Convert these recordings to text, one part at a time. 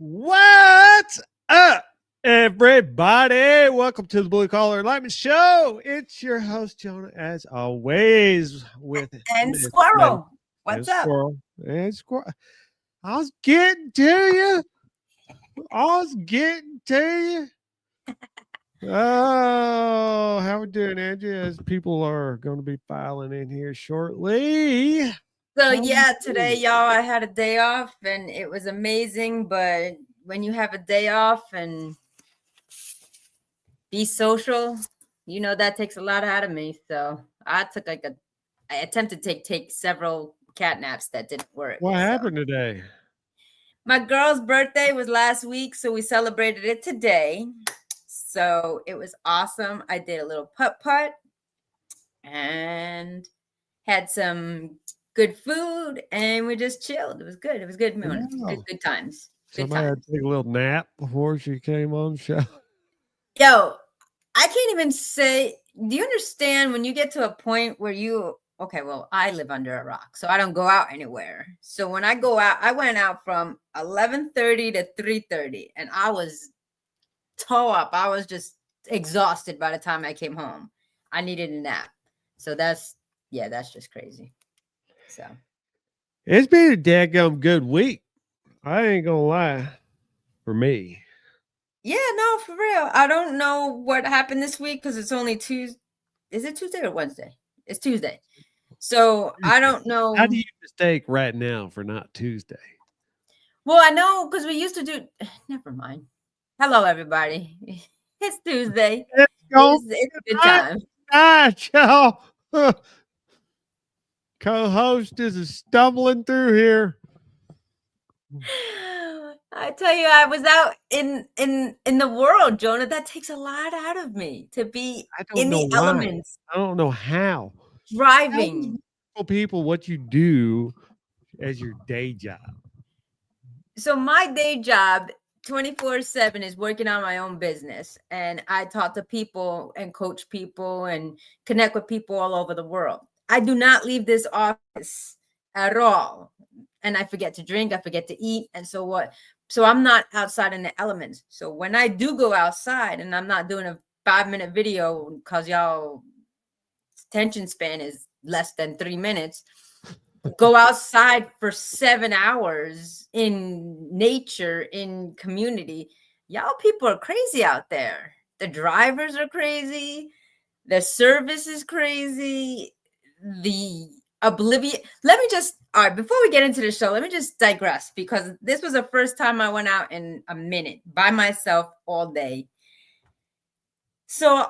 What's up, everybody? Welcome to the Blue Collar Enlightenment Show. It's your host, Jonah, as always, with And Miss Lady Squirrel. and What's up? Squirrel. And Squirrel. I was getting to you. I was getting to you. Oh, how we doing, Angie? As people are going to be filing in here shortly. So How we yeah, today, doing? y'all, I had a day off and it was amazing. But when you have a day off and be social, that takes a lot out of me. So I attempted to take several cat naps that didn't work. What So happened today? my girl's birthday was last week, so we celebrated it today. So it was awesome. I did a little putt and had some good food, and we just chilled. It was good. It was good morning. Wow. Good times. Good Somebody had times. to take a little nap before she came on the show. Yo, I can't even say. Do you understand when you get to a point where okay, well, I live under a rock, so I don't go out anywhere. So when I go out, I went out from 11:30 to 3:30, and I was toe up. I was just exhausted by the time I came home. I needed a nap. So that's just crazy. So It's been a daggum good week. I ain't gonna lie. For me. yeah, no, for real. I don't know what happened this week because it's only Tuesday. Is it Tuesday or Wednesday? It's Tuesday. So I don't How do know. you mistake right now for not Tuesday? Well, I know because we used to do. Never mind. Hello, everybody. It's Tuesday. Let's go. It's a good time. Night, y'all. Co-host is stumbling through here. I tell you, I was out in the world, Jonah. That takes a lot out of me to be I don't in know the why. elements, I don't know how. driving. Tell people what you do as your day job. So my day job 24/7 is working on my own business, and I talk to people and coach people and connect with people all over the world. I do not leave this office at all, and I forget to drink, I forget to eat, and so what? So I'm not outside in the elements. So when I do go outside, and I'm not doing a 5-minute video because y'all attention span is less than 3 minutes, go outside for 7 hours in nature, in community. Y'all people are crazy out there. The drivers are crazy. The service is crazy. The oblivion. Let me just, all right, before we get into the show, let me just digress because this was the first time I went out in a minute by myself all day. So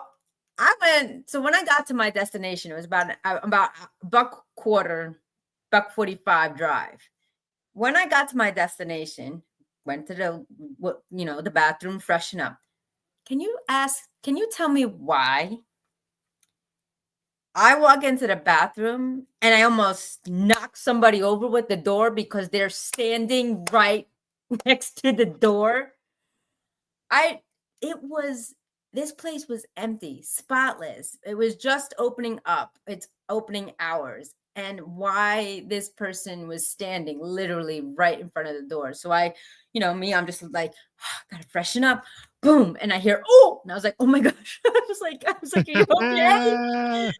when I got to my destination, it was about buck 45 drive. When I got to my destination, went to the bathroom, freshen up. Can you tell me why I walk into the bathroom and I almost knock somebody over with the door because they're standing right next to the door? This place was empty, spotless. It was just opening up. It's opening hours. And why this person was standing literally right in front of the door. So I'm just like, oh, gotta freshen up. Boom. And I hear, oh, and I was like, oh my gosh. I was like, are you okay?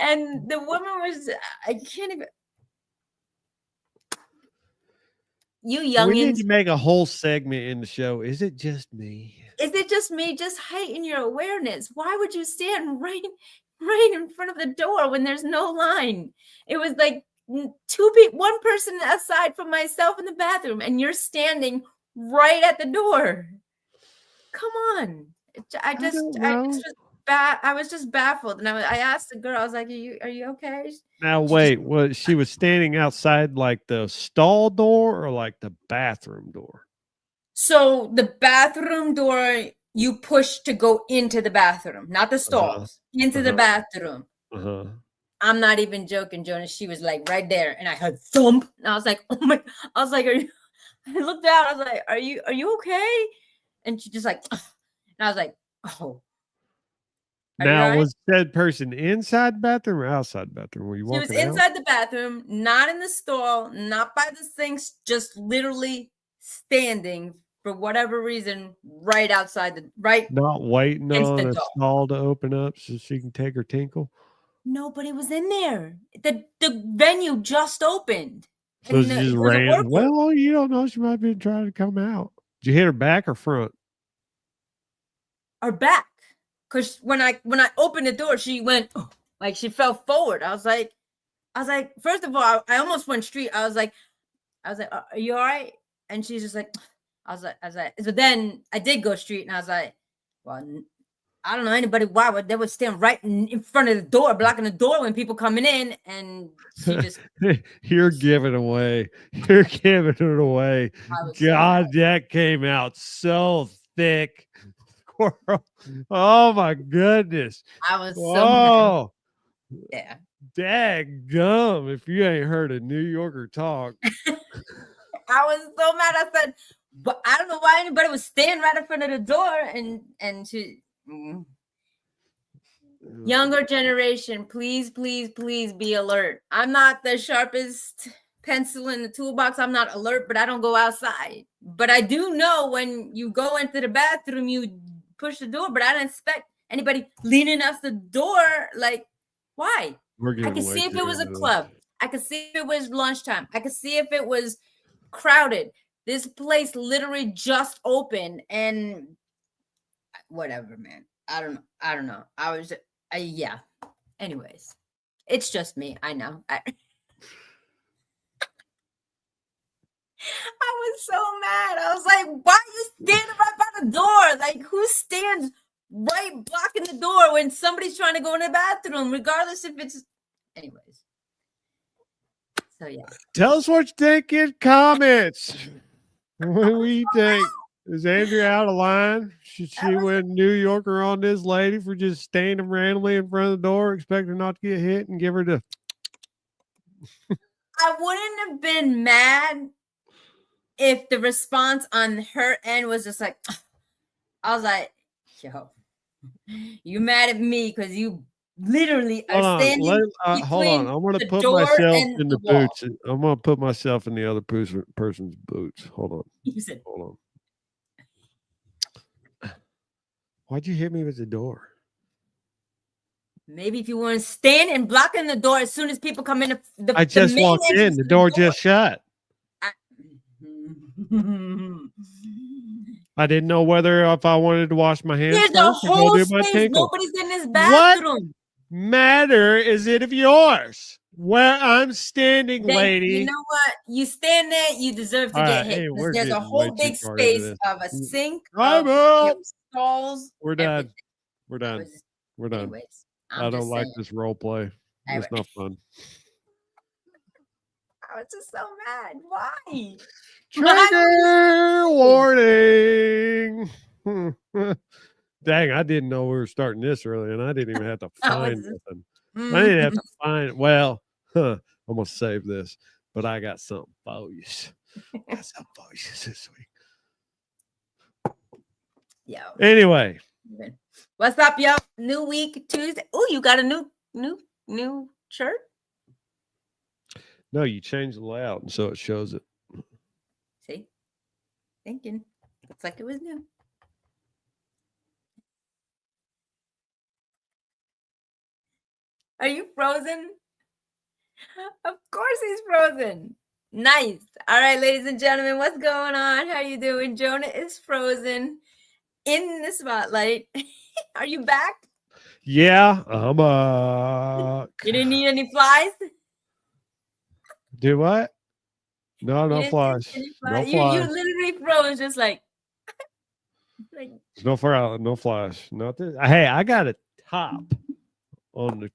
And the woman was, I can't even. You We need youngins. to make a whole segment in the show. Is it just me? Is it just me? Just heighten your awareness. Why would you stand right in front of the door when there's no line? It was like one person aside from myself in the bathroom, and you're standing right at the door. Come on. I just was I was just baffled, and I asked the girl. I was like, "Are you okay?" Now wait, she was standing outside like the stall door or like the bathroom door? So the bathroom door you push to go into the bathroom, not the stalls, into the bathroom. I'm not even joking, Jonas. She was like right there, and I heard thump, and I was like, "Oh my!" I was like, "Are you?" I looked down. I was like, "Are you okay?" And she just like, and I was like, "Oh." Now, was that person inside the bathroom or outside the bathroom? Were you She was walking out? inside the bathroom, not in the stall, not by the sinks, just literally standing for whatever reason, right outside Not waiting against on the a door. stall to open up so she can take her tinkle. Nobody was in there. The venue just opened. So she And just there was a ran. worker. Well, you don't know. She might have been trying to come out. Did you hit her back or front? Her back. Because when I opened the door, she went like she fell forward. I was like, first of all, I almost went straight. I was like, are you all right? And she's just like, I was like, so then I did go straight, and I was like, well, I don't know anybody why would they would stand right in front of the door, blocking the door when people coming in, and she just You're giving away. You're giving it away. God, that came out so thick. Squirrel. Oh my goodness. I was so mad. Yeah. Daggum. If you ain't heard a New Yorker talk. I was so mad. I said, but I don't know why anybody was standing right in front of the door, and she younger generation, please be alert. I'm not the sharpest pencil in the toolbox. I'm not alert, but I don't go outside. But I do know when you go into the bathroom, you push the door, but I don't expect anybody leaning up the door. Like, why? I could see if it was a club. I could see if it was lunchtime. I could see if it was crowded. This place literally just opened, and whatever, man. I don't know. I was yeah. Anyways, it's just me. I know. I was so mad. I was like, why are you standing right by the door? Like, who stands right blocking the door when somebody's trying to go in the bathroom, regardless if it's anyways. So yeah. Tell us what you think in comments. What do you think? Is Andrea out of line? Should she win New Yorker on this lady for just standing randomly in front of the door, expecting not to get hit, and give her the? I wouldn't have been mad if the response on her end was just like, I was like, yo, you mad at me because you literally are standing hold on. I'm going to put myself in the boots. I'm going to put myself in the other person's boots. Hold on. Hold on. Why'd you hit me with the door? Maybe if you weren't standing and blocking the door as soon as people come in. I just walked in. The door just shut. I didn't know whether if I wanted to wash my hands. There's a whole space. Nobody's in this bathroom. What matter is it of yours? Where I'm standing, lady. You know what? You stand there, you deserve to get hit. Hey, there's a whole big space of a sink. Stalls. We're done. We're done. We're done. Anyways, I don't like this role play. It's not fun. I was just so mad. Why? Trigger warning. Dang, I didn't know we were starting this early, and I didn't even have to find nothing. I didn't have to find. Well, I'm gonna save this, but I got something for you. Got something for you this week. Yo. Anyway, what's up, yo? New week, Tuesday. Oh, you got a new shirt? No, you change the layout, and so it shows it. See, thinking. Looks like it was new. Are you frozen? Of course he's frozen. Nice. All right, ladies and gentlemen, what's going on? How you doing? Jonah is frozen in the spotlight. Are you back? Yeah, I'm back. You didn't need any flies? Do what? No flies. No flies. You literally froze just like no flies. Not this. Hey, I got a top on the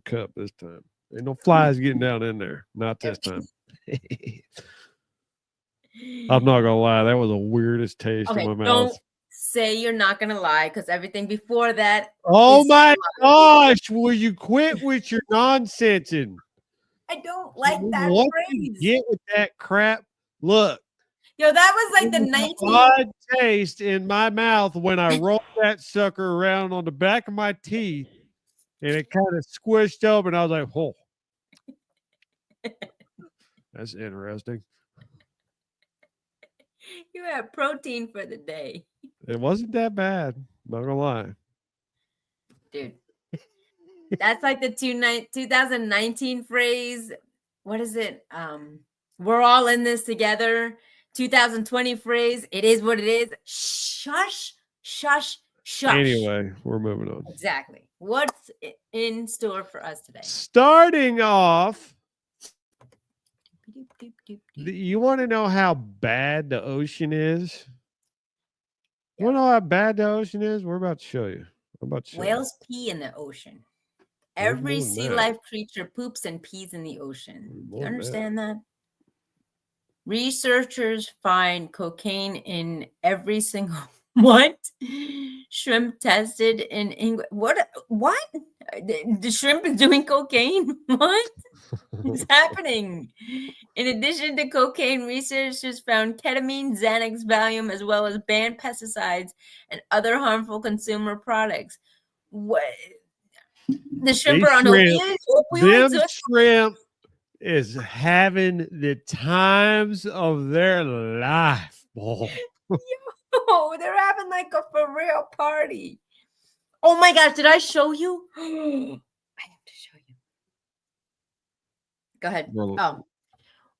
cup this time. Ain't no flies getting down in there. Not this time. I'm not gonna lie, that was the weirdest taste in my mouth. Don't say you're not gonna lie, because everything before that. Oh my gosh! Will you quit with your nonsensing? I don't like that what phrase. You get with that crap. Look. Yo, that was like the odd taste in my mouth when I rolled that sucker around on the back of my teeth, and it kind of squished open. I was like, "Oh, that's interesting." You had protein for the day. It wasn't that bad. Not gonna lie. Dude. That's like the 2019 phrase. What is it? We're all in this together. 2020 phrase. It is what it is. Shush, shush, shush. Anyway, we're moving on. Exactly. What's in store for us today? Starting off, you want to know how bad the ocean is? You want to know how bad the ocean is? We're about to show you. Whales pee in the ocean. Every sea life creature poops and pees in the ocean. You understand that? Researchers find cocaine in every single shrimp tested in England. What? The shrimp is doing cocaine? What is happening? In addition to cocaine, researchers found ketamine, Xanax, Valium, as well as banned pesticides and other harmful consumer products. What? The shrimp are on opioids? Them shrimp is having the times of their life. Yo, they're having like a for real party. Oh my gosh, did I show you? I have to show you. Go ahead.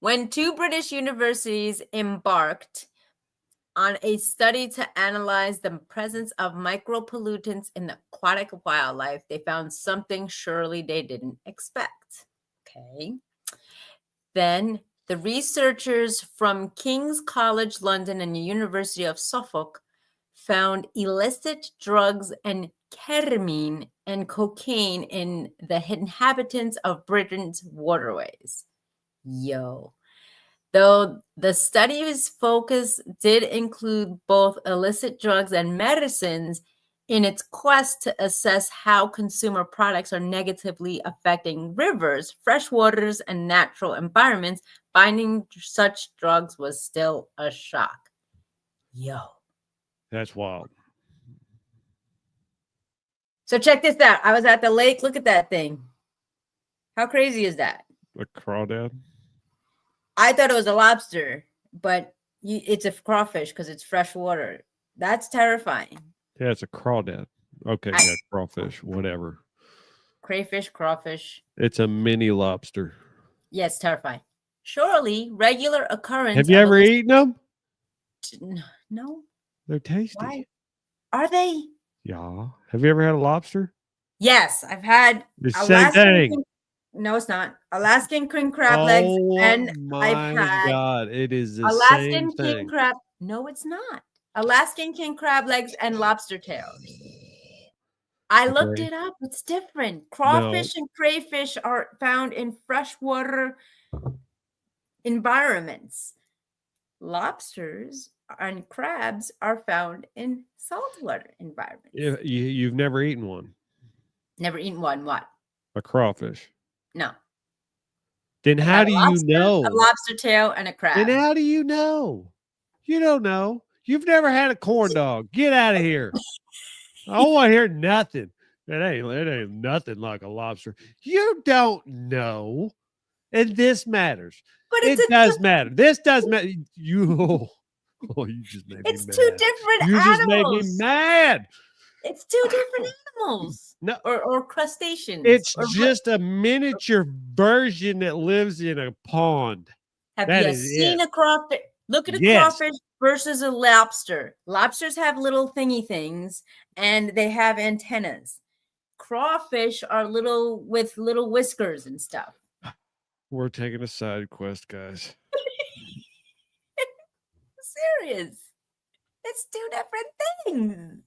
When two British universities embarked on a study to analyze the presence of micropollutants in the aquatic wildlife, they found something surely they didn't expect. Okay. Then the researchers from King's College London and the University of Suffolk found illicit drugs and ketamine and cocaine in the inhabitants of Britain's waterways. Yo. Though the study's focus did include both illicit drugs and medicines, in its quest to assess how consumer products are negatively affecting rivers, freshwaters, and natural environments, finding such drugs was still a shock. Yo. That's wild. So check this out. I was at the lake. Look at that thing. How crazy is that? A crawdad? I thought it was a lobster, but it's a crawfish because it's fresh water. That's terrifying. Yeah, it's a crawdad. Okay, yeah, crawfish, whatever. Crayfish, crawfish. It's a mini lobster. Yes, terrifying. Surely, regular occurrence. Have you ever eaten them? No. They're tasty. Why? Are they? Yeah. Have you ever had a lobster? Yes, I've had. The same thing. No, it's not. Alaskan king crab legs, and I've had. God, it is the Alaskan same thing. king crab. No, it's not. Alaskan king crab legs and lobster tails. I looked it up. It's different. Crawfish and crayfish are found in freshwater environments. Lobsters and crabs are found in saltwater environments. You've never eaten one? Never eaten one. What? A crawfish. No. Then how do you know? A lobster tail and a crab. Then how do you know? You don't know. You've never had a corn dog. Get out of here. I don't want to hear nothing. It ain't nothing like a lobster. You don't know. And this matters. But it does matter. This does matter. You just made me mad. It's two different animals. You just made me mad. It's two different animals. No, or crustaceans. It's just a miniature version that lives in a pond. Have you seen a crawfish? Look at a crawfish versus a lobster. Lobsters have little thingy things, and they have antennas. Crawfish are little with little whiskers and stuff. We're taking a side quest, guys. Serious. It's two different things.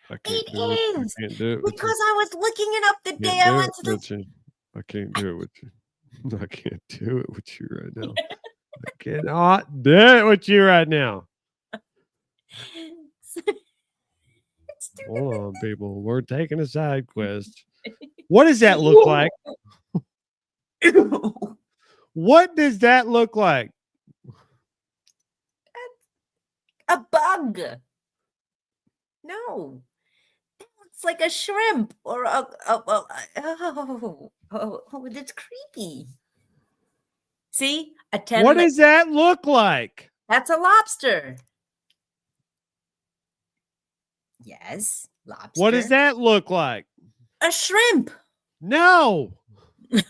It is. I can't do it because I was looking it up the day I went to the. I can't do it with you. I can't do it with you right now. I cannot do it with you right now. Hold on, people. We're taking a side quest. What does that look like? What does that look like? A bug. No. It's like a shrimp or that's creepy. See, A 10 What leg. does that look like? That's a lobster. Yes, lobster. What does that look like? A shrimp. No. Yes,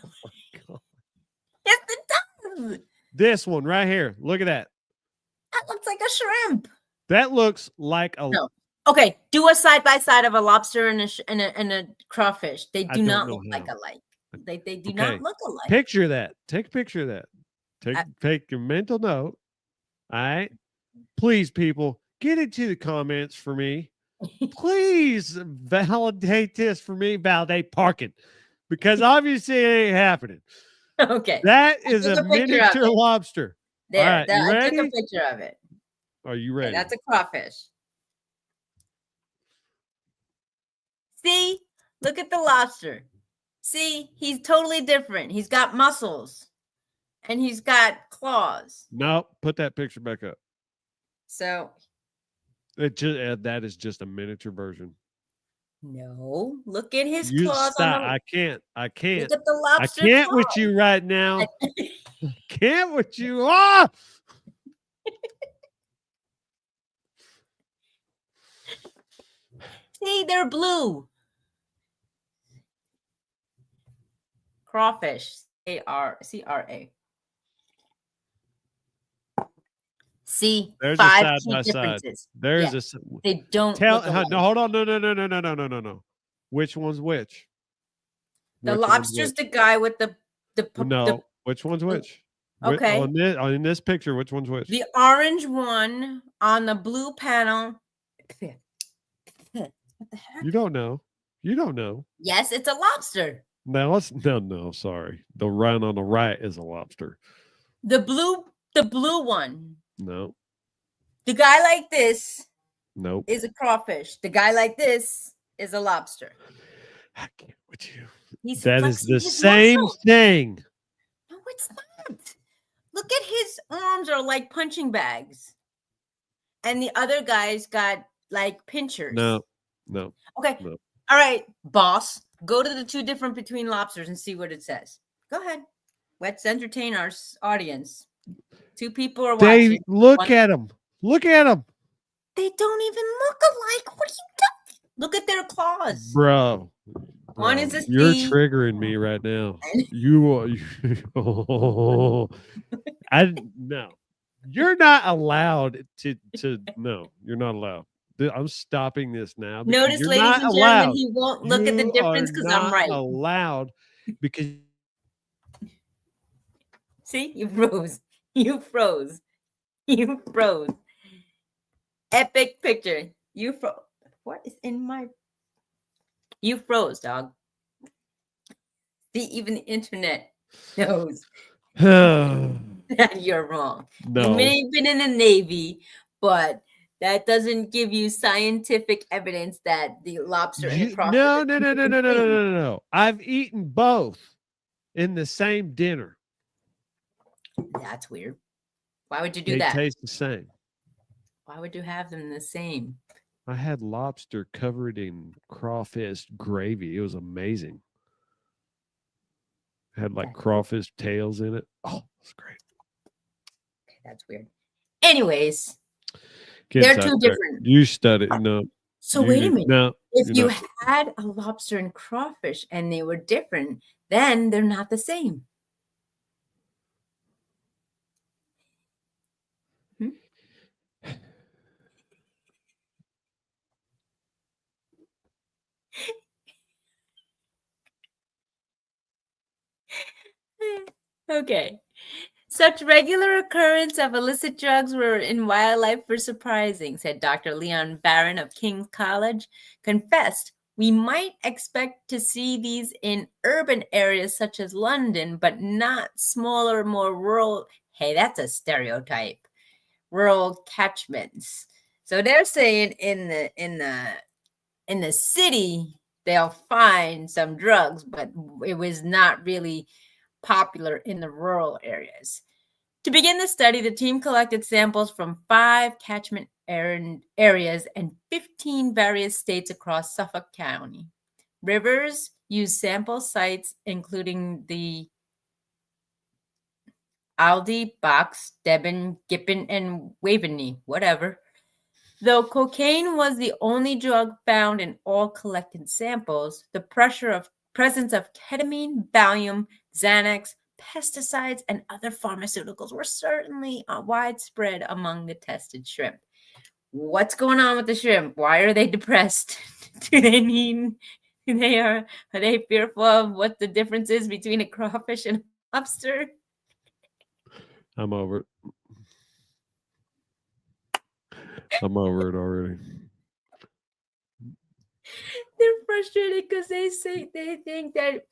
it does. This one right here. Look at that. That looks like a shrimp. That looks like a. No. Okay, do a side by side of a lobster and a crawfish. They do not look like alike. They do not look alike. Picture that. Take a picture of that. Take a mental note. All right. Please, people, get into the comments for me. Please validate this for me. Validate parking. Because obviously it ain't happening. Okay. That is a miniature lobster. There. All right, you ready? I took a picture of it. Are you ready? Okay, that's a crawfish. See? Look at the lobster. See? He's totally different. He's got muscles. And he's got claws. No, put that picture back up. So that is just a miniature version. No, look at his claws. Stop. I can't. Look at the lobster. I can't with you right now. I can't with you. Ah! See, they're blue. Crawfish. C-R-A. See, there's 5 a side key by differences. Side. There's a. They don't. No, hold on. No. Which one's which? The lobster's the guy with the. No. Which one's which? Okay. In this picture, which one's which? The orange one on the blue panel. What the heck? You don't know. Yes, it's a lobster. No. Sorry, the one on the right is a lobster. The blue one. No. The guy like this. Nope. Is a crawfish. The guy like this is a lobster. I can't with you. That is the same thing. No, it's not. Look at his arms are like punching bags. And the other guy's got like pinchers. No. Okay. No. All right, boss. Go to the 2 different between lobsters and see what it says. Go ahead. Let's entertain our audience. 2 people are watching. Look at them. Look at them. They don't even look alike. What are you doing? Look at their claws. Bro. One is a C. You're triggering me right now. You are. No. You're not allowed to. No, you're not allowed. I'm stopping this now. Notice, ladies and gentlemen, he won't look at the difference because I'm right. Allowed because. See, you froze. You froze. You froze. Epic picture. You froze. What is in my? You froze, dog. See, even the internet knows that you're wrong. No. You may have been in the Navy, but that doesn't give you scientific evidence that the lobster and the crawfish. No. I've eaten both in the same dinner. That's weird. Why would you do that? They taste the same. Why would you have them the same? I had lobster covered in crawfish gravy. It was amazing. Had like crawfish tails in it. Oh, it's great. Okay, that's weird. Anyways, they're 2 different. You studied. No. So wait a minute. No. If you had a lobster and crawfish and they were different, then they're not the same. Okay. Such regular occurrence of illicit drugs in wildlife were surprising, said Dr. Leon Barron of King's College. Confessed, we might expect to see these in urban areas such as London, but not smaller, more rural. Hey, that's a stereotype. Rural catchments. So they're saying in the city they'll find some drugs, but it was not really popular in the rural areas. To begin the study, the team collected samples from 5 catchment areas and 15 various states across Suffolk County. Rivers used sample sites, including the Aldi, Box, Deben, Gippin, and Waveney, whatever. Though cocaine was the only drug found in all collected samples, the presence of ketamine, Valium, Xanax, pesticides, and other pharmaceuticals were certainly widespread among the tested shrimp. What's going on with the shrimp? Why are they depressed? Do they need? Are they fearful of what the difference is between a crawfish and a lobster? I'm over it. I'm over it already. They're frustrated because they think that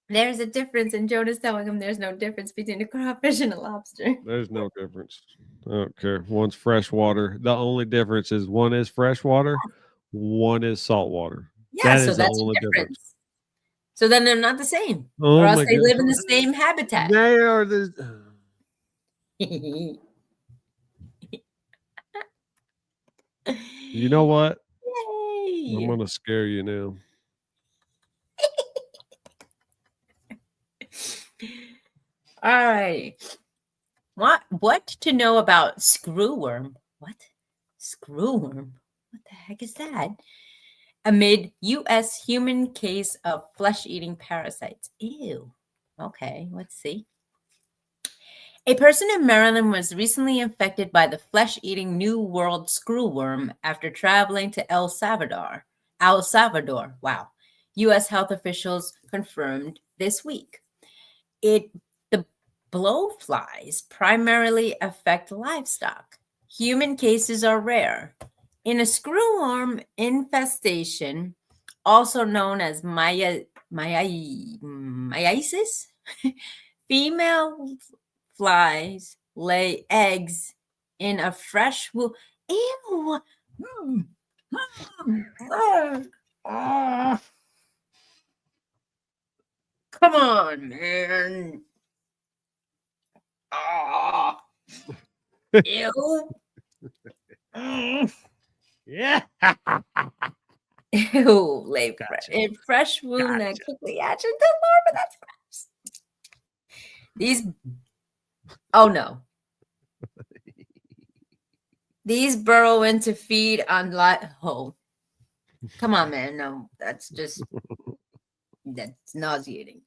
there's a difference, and Jonah's telling them there's no difference between a crawfish and a lobster. There's no difference. I don't care. One's freshwater. The only difference is one is freshwater, one is saltwater. Yeah, That so is the that's a only difference. difference. So then they're not the same, Oh or else my they live in the God. same habitat. They are the. You know what? I'm Yay! gonna scare you now. All right. What to know about screwworm? What? Screwworm? What the heck is that? Amid U.S. human case of flesh-eating parasites. Ew. Okay, let's see. A person in Maryland was recently infected by the flesh-eating New World screwworm after traveling to El Salvador. El Salvador. Wow. U.S. health officials confirmed this week. The blowflies primarily affect livestock. Human cases are rare. In a screwworm infestation, also known as myiasis, female flies lay eggs in a fresh wound. Ew! Come on, man. Ew. Yeah. Ew, lay Gotcha. a fresh wound that Gotcha. quickly hatch into larva. That's gross. These, oh no. These burrow in to feed on oh. Come on, man. No, that's nauseating.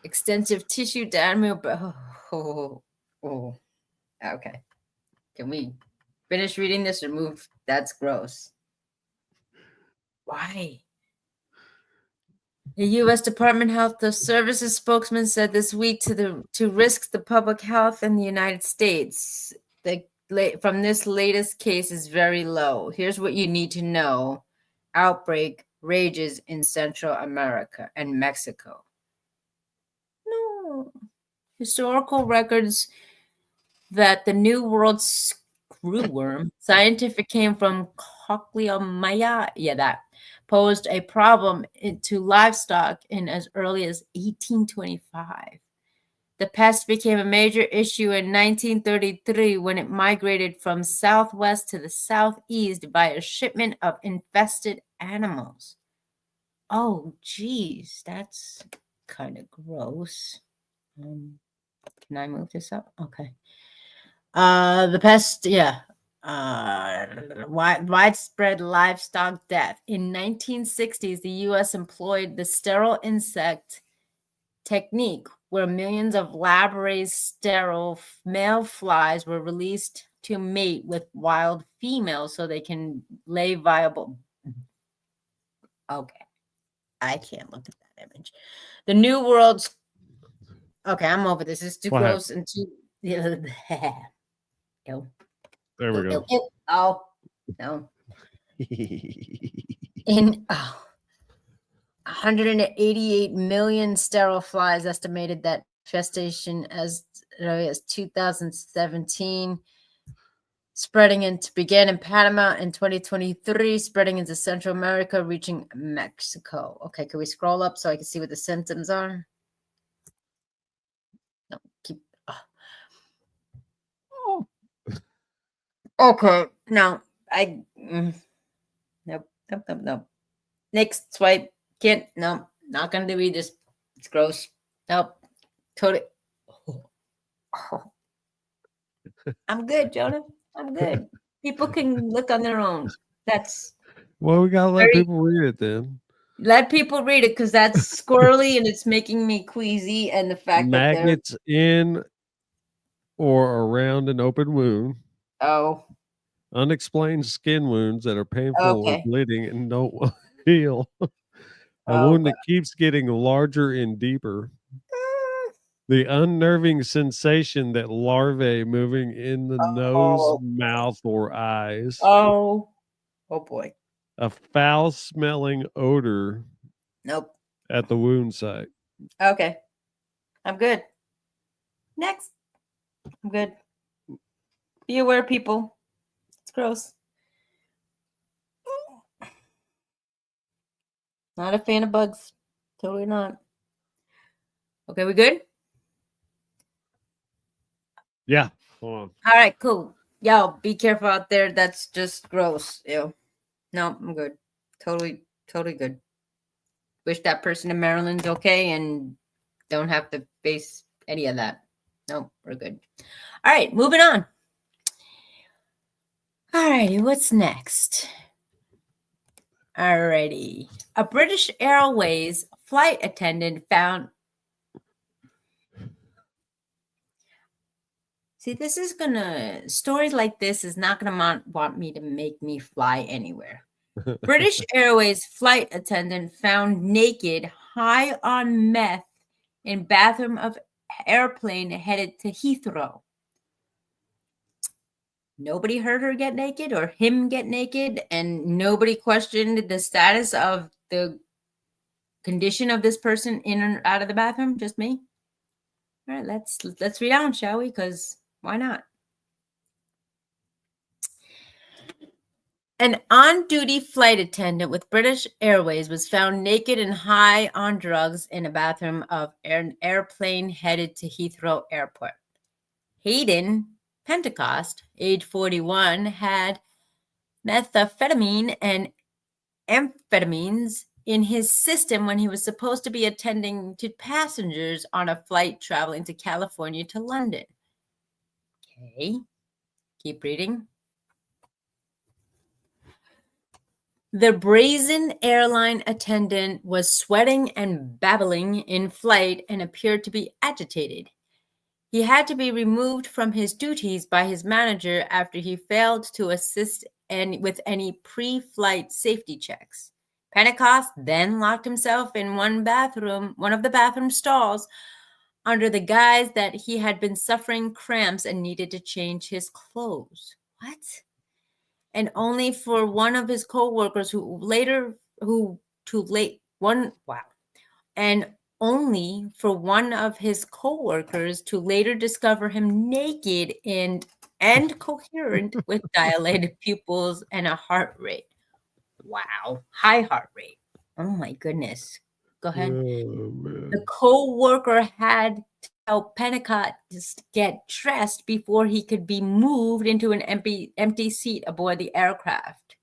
Extensive tissue damage. Oh. Okay. Can we finish reading this or move? That's gross. Why? The U.S. Department of Health Services spokesman said this week to risk the public health in the United States. From this latest case is very low. Here's what you need to know. Outbreak rages in Central America and Mexico. No. Historical records that the New World screwworm, scientific came from Cochleomaya, that posed a problem to livestock in as early as 1825. The pest became a major issue in 1933 when it migrated from southwest to the southeast by a shipment of infested animals. Oh, geez, that's kind of gross. Can I move this up? Okay. The pest, widespread livestock death. In 1960s, the U.S. employed the sterile insect technique where millions of lab-raised sterile male flies were released to mate with wild females so they can lay viable. Okay. I can't look at that image. The New World's. Okay, I'm over this. It's too gross and too. Ew. There we go. Ew. Oh, no. In 188 million sterile flies estimated that infestation as early as 2017, began in Panama in 2023, spreading into Central America, reaching Mexico. Okay, can we scroll up so I can see what the symptoms are? No, keep. Oh. Okay, no, nope. Next swipe. Can't. No, not gonna do this. It's gross. Nope. Totally. Oh, I'm good, Jonah. I'm good. People can look on their own. That's Well, we gotta let very people read it then. let people read it because that's squirrely and it's making me queasy. And the fact that they're Maggots in or around an open wound, oh, unexplained skin wounds that are painful or okay. bleeding and don't heal, a Oh wound god. that keeps getting larger and deeper, the unnerving sensation that larvae moving in the nose, Oh, mouth, or eyes, oh, oh boy. a foul smelling odor Nope. at the wound site. Okay. I'm good. Next. I'm good. Be aware, people. It's gross. Not a fan of bugs. Totally not. Okay, we good? Yeah. Hold on. All right, cool. Yo, be careful out there. That's just gross. Ew. No, I'm good. Totally, totally good. Wish that person in Maryland's okay and don't have to face any of that. No, we're good. All right, moving on. All righty, what's next? All righty. A British Airways flight attendant found. See, this is gonna, stories like this is not gonna want me to make me fly anywhere. British Airways flight attendant found naked, high on meth in bathroom of airplane headed to Heathrow. Nobody heard her get naked or him get naked, and nobody questioned the status of the condition of this person in and out of the bathroom. Just me. All right, let's read on, shall we? Because why not? An on-duty flight attendant with British Airways was found naked and high on drugs in a bathroom of an airplane headed to Heathrow Airport. Hayden Pentecost, age 41, had methamphetamine and amphetamines in his system when he was supposed to be attending to passengers on a flight traveling to California to London. Okay, keep reading. The brazen airline attendant was sweating and babbling in flight and appeared to be agitated. He had to be removed from his duties by his manager after he failed to assist with any pre-flight safety checks. Pentecost then locked himself in one of the bathroom stalls, under the guise that he had been suffering cramps and needed to change his clothes. What? And only for one of his co-workers and only for one of his co-workers to later discover him naked and coherent with dilated pupils and a heart rate. Wow, high heart rate. Oh my goodness. Go ahead. Oh, The man. co-worker had to help Pentecost just get dressed before he could be moved into an empty seat aboard the aircraft.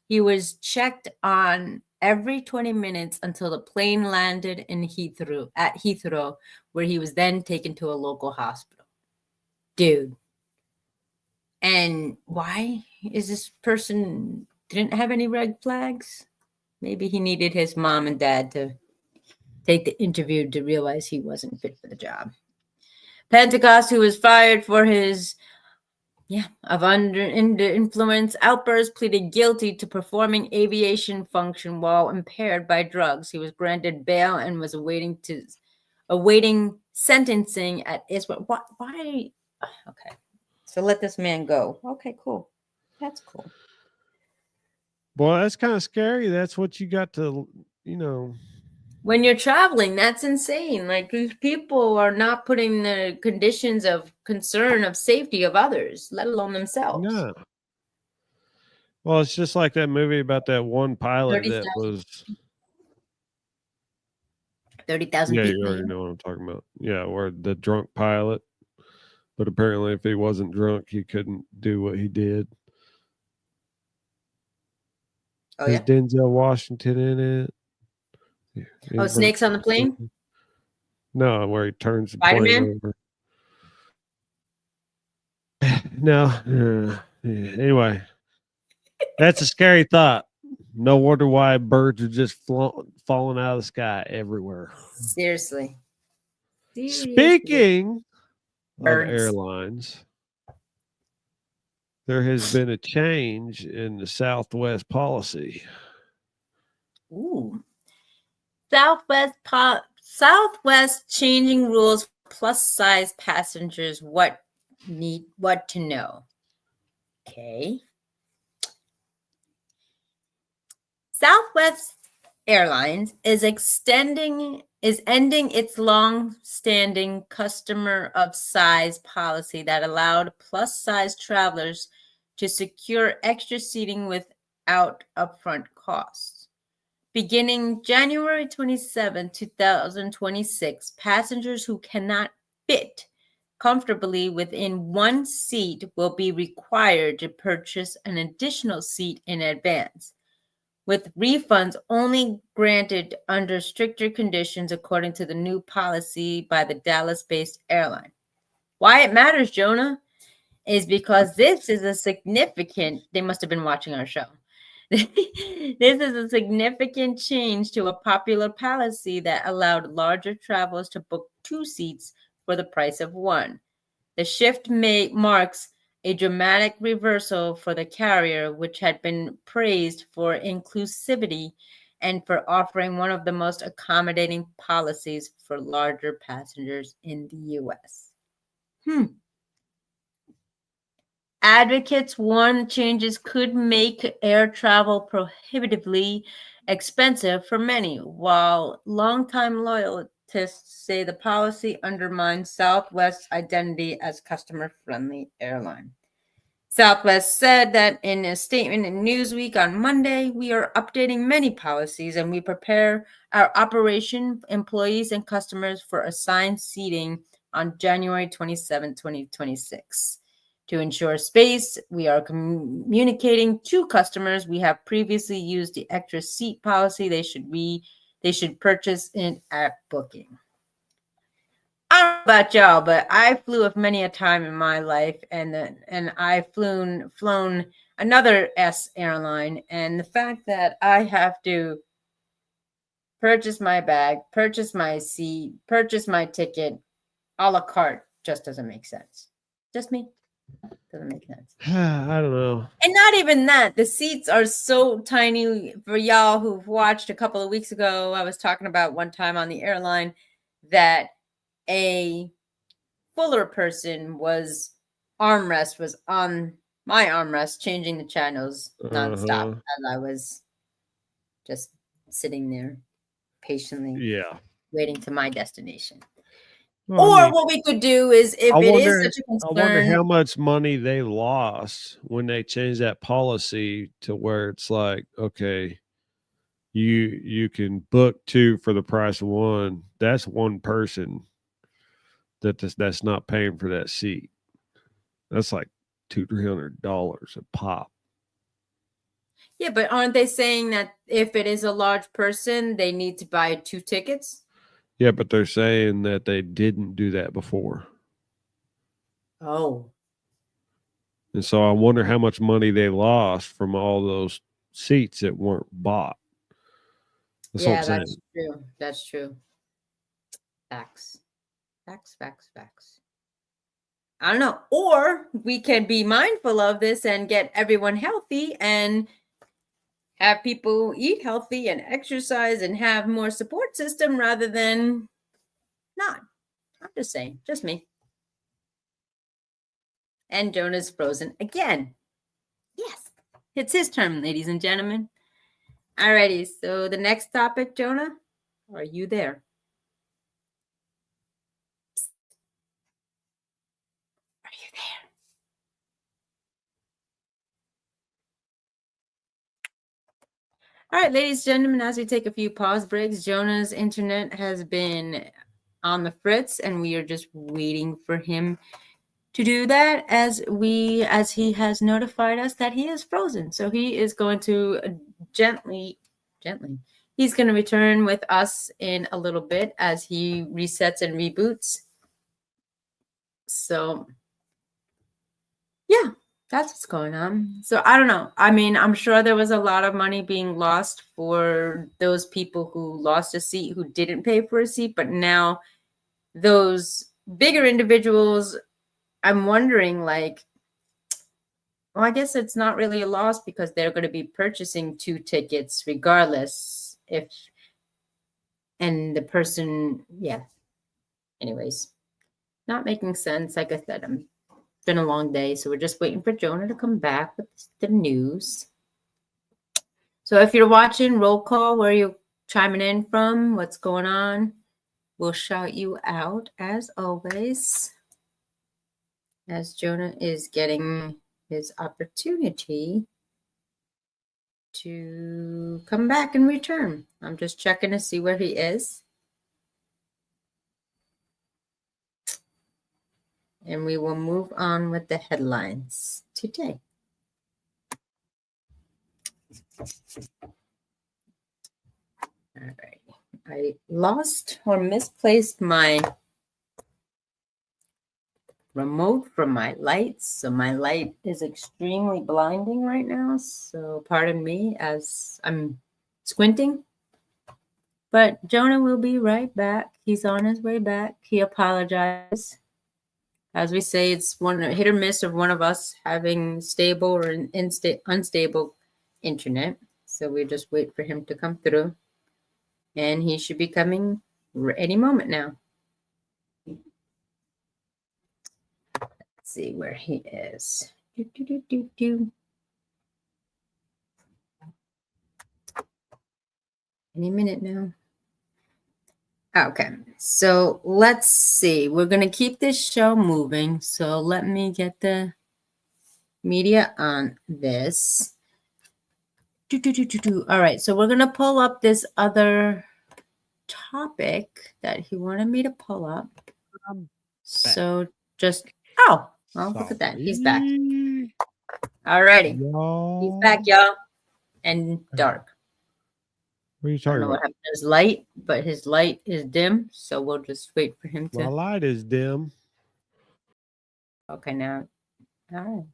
He was checked on every 20 minutes until the plane landed in Heathrow, where he was then taken to a local hospital. Dude. And why is this person didn't have any red flags? Maybe he needed his mom and dad to take the interview to realize he wasn't fit for the job. Pentecost, who was fired for his under influence outburst, pleaded guilty to performing aviation function while impaired by drugs. He was granted bail and was awaiting sentencing at Israel. Why? Okay, so let this man go. Okay, cool. That's cool. Boy, that's kind of scary. That's what you got to, When you're traveling, that's insane. Like, these people are not putting the conditions of concern of safety of others, let alone themselves. no. Well, it's just like that movie about that one pilot that 30,000 was. 30,000 Yeah, feet you in the already air. know what I'm talking about. Yeah, where the drunk pilot, but apparently if he wasn't drunk, he couldn't do what he did. Oh, Has yeah. Denzel Washington in it? Oh, Anybody snakes on the plane? No, where he turns the plane Spider-Man? over. no. Anyway, that's a scary thought. No wonder why birds are just falling out of the sky everywhere. Seriously. Speaking of Birds. airlines, there has been a change in the Southwest policy. Ooh. Southwest changing rules for plus size passengers. What to know? Okay. Southwest Airlines is ending its long-standing customer of size policy that allowed plus-size travelers to secure extra seating without upfront costs. Beginning January 27, 2026, passengers who cannot fit comfortably within one seat will be required to purchase an additional seat in advance, with refunds only granted under stricter conditions according to the new policy by the Dallas-based airline. Why it matters, Jonah, is because this is a significant, they must have been watching our show. This is a significant change to a popular policy that allowed larger travelers to book 2 seats for the price of 1. The shift marks a dramatic reversal for the carrier, which had been praised for inclusivity and for offering one of the most accommodating policies for larger passengers in the U.S. Advocates warn changes could make air travel prohibitively expensive for many, while longtime loyalists say the policy undermines Southwest's identity as customer-friendly airline. Southwest said that in a statement in Newsweek on Monday, "We are updating many policies and we prepare our operation, employees, and customers for assigned seating on January 27, 2026. To ensure space, we are communicating to customers we have previously used the extra seat policy. They should purchase it at booking." I don't know about y'all, but I flew with many a time in my life, and I've flown another S airline, and the fact that I have to purchase my bag, purchase my seat, purchase my ticket, a la carte just doesn't make sense. Just me. Doesn't make sense. I don't know. And not even that. The seats are so tiny. For y'all who've watched a couple of weeks ago, I was talking about one time on the airline that a fuller person armrest was on my armrest, changing the channels nonstop as I was just sitting there patiently waiting to my destination. Well, what we could do is, if it is such a concern, I wonder how much money they lost when they changed that policy to where it's like, okay, you can book 2 for the price of 1. That's one person that's not paying for that seat. That's like $200-$300 a pop. Yeah, but aren't they saying that if it is a large person, they need to buy 2 tickets? Yeah, but they're saying that they didn't do that before. Oh. And so I wonder how much money they lost from all those seats that weren't bought. That's true. That's true. Facts. I don't know. Or we can be mindful of this and get everyone healthy and have people eat healthy and exercise and have more support system rather than not. I'm just saying, just me. And Jonah's frozen again. Yes, it's his turn, ladies and gentlemen. Alrighty, so the next topic, Jonah, are you there? Are you there? All right, ladies and gentlemen, as we take a few pause breaks, Jonah's internet has been on the fritz, and we are just waiting for him to do that as he has notified us that he is frozen. So he is going to gently, he's going to return with us in a little bit as he resets and reboots. So yeah, That's what's going on. So I don't know. I mean, I'm sure there was a lot of money being lost for those people who lost a seat who didn't pay for a seat, but now those bigger individuals, I'm wondering, like, well, I guess it's not really a loss because they're going to be purchasing 2 tickets regardless if, and the person, yeah. Anyways, not making sense. Like I said, it's been a long day, so we're just waiting for Jonah to come back with the news. So if you're watching, roll call, where are you chiming in from? What's going on? We'll shout you out as always. As Jonah is getting his opportunity to come back and return. I'm just checking to see where he is. And we will move on with the headlines today. All right. I lost or misplaced my remote from my lights. So my light is extremely blinding right now. So pardon me as I'm squinting. But Jonah will be right back. He's on his way back. He apologized. As we say, it's one hit or miss of one of us having stable or unstable internet. So we just wait for him to come through. And he should be coming any moment now. Let's see where he is. Any minute now. Okay, so let's see. We're going to keep this show moving. So let me get the media on this. All right, so we're going to pull up this other topic that he wanted me to pull up. So just, oh, well, look at that. He's back. All righty. He's back, y'all. And dark. What are you talking about? What happened to his light, but his light is dim, so we'll just wait for him to. My light is dim. Okay, now, all right.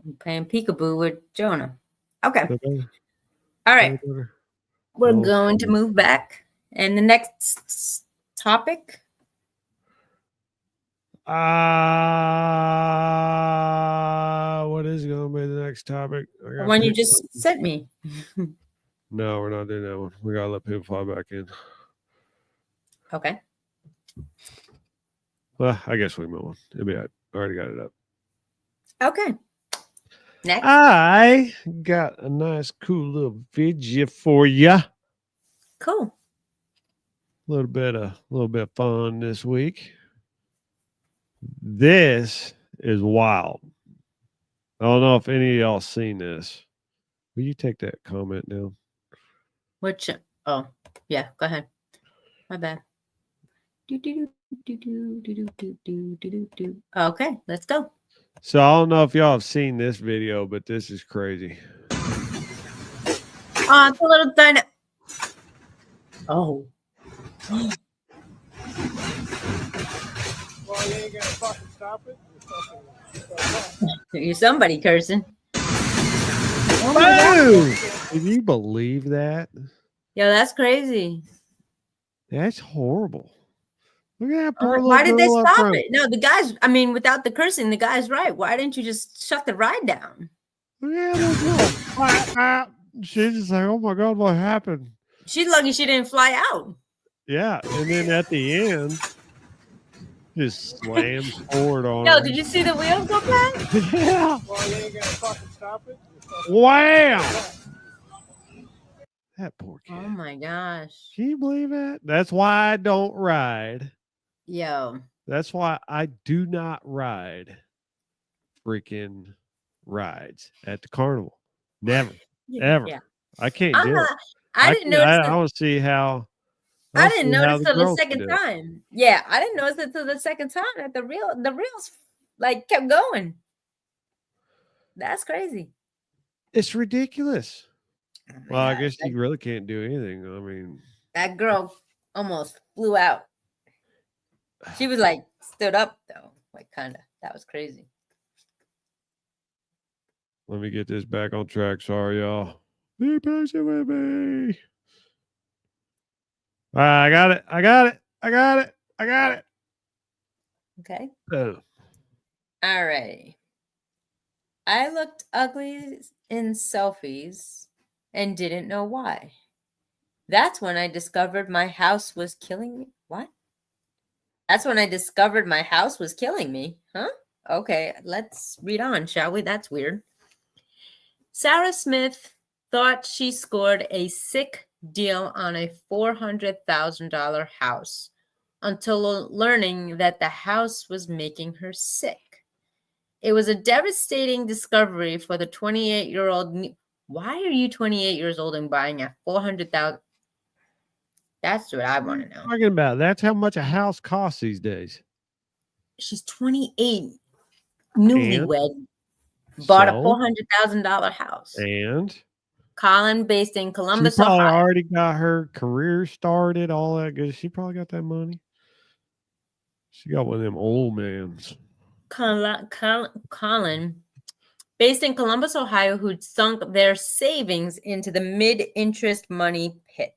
I'm playing peekaboo with Jonah. Okay. All right. We're going to move back. And the next topic. What is going to be the next topic? The one you just sent me. No, we're not doing that one. We got to let people fly back in. Okay. Well, I guess we move on. It'll be all right. I already got it up. Okay. Next. I got a nice, cool little video for you. Cool. A little bit of fun this week. This is wild. I don't know if any of y'all seen this. Will you take that comment down? Which? Oh, yeah. Go ahead. My bad. Okay, let's go. So I don't know if y'all have seen this video, but this is crazy. It's a little dino. Oh. Well, you ain't gonna fucking stop it. You're somebody cursing. Oh, can you believe that? Yo, that's crazy. That's horrible. Look at that poor Why did they stop it? it? No, the guys, I mean, without the cursing, the guy's right. Why didn't you just shut the ride down? Yeah, she's just like, oh my God, what happened? She's lucky she didn't fly out. Yeah, and then at the end, just slams forward on Yo, her. did you see the wheels go past? Yeah. Well, you ain't gonna fucking stop it. Wow. That poor kid. Oh my gosh. Can you believe that? That's why I don't ride. Yo. That's why I do not ride freaking rides at the carnival. Never. Ever. Yeah. I can't do it. I didn't notice. I want to see how. I didn't notice till the second time. Yeah, I didn't notice it till the second time that the reels like kept going. That's crazy. It's ridiculous. Oh well, I guess you really can't do anything. I mean, that girl almost flew out. She was like stood up though, like kind of. That was crazy. Let me get this back on track. Sorry, y'all. Be patient with me. I got it. I got it. I got it. I got it. Okay. Oh. All right. I looked ugly in selfies and didn't know why. That's when I discovered my house was killing me. What? That's when I discovered my house was killing me. Huh? Okay, let's read on, shall we? That's weird. Sarah Smith thought she scored a sick deal on a $400,000 house until learning that the house was making her sick. It was a devastating discovery for the 28-year-old. Why are you 28 years old and buying a 400,000? That's what I What are want you to know. talking about? That's how much a house costs these days. She's 28, And newlywed, bought a so, $400,000 house. and Colin, based in she Columbus, probably Ohio. already got her career started, all that good. She probably got that money. She got one of them old mans. Colin, based in Columbus, Ohio, who'd sunk their savings into the mid-interest money pit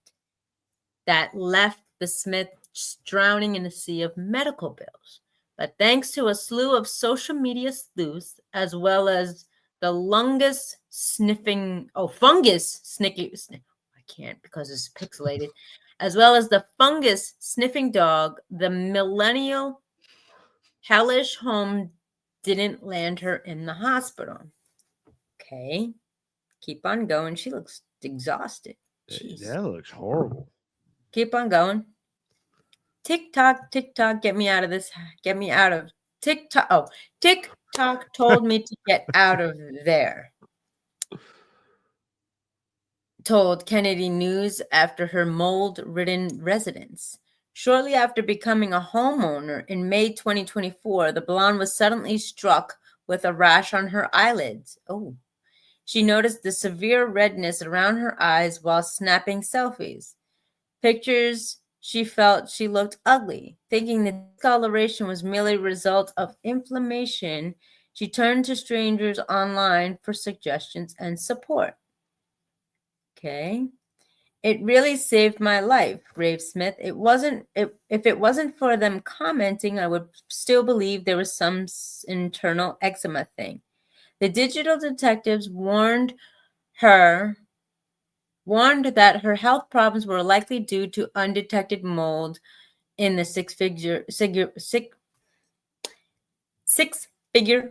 that left the Smiths drowning in a sea of medical bills. But thanks to a slew of social media sleuths, as well as the fungus sniffing, I can't because it's pixelated, as well as the fungus sniffing dog, the millennial hellish home didn't land her in the hospital. Okay, keep on going. She looks exhausted. Jeez. That looks horrible. Keep on going. TikTok, get me out of this. Get me out of TikTok. Oh, TikTok told me to get out of there. Told Kennedy News after her mold-ridden residence. Shortly after becoming a homeowner in May 2024, the blonde was suddenly struck with a rash on her eyelids. Oh. She noticed the severe redness around her eyes while snapping selfies. Pictures, she felt she looked ugly. Thinking the discoloration was merely a result of inflammation, she turned to strangers online for suggestions and support. Okay. It really saved my life, raved Smith. If it wasn't for them commenting, I would still believe there was some internal eczema thing. The digital detectives warned that her health problems were likely due to undetected mold in the six-figure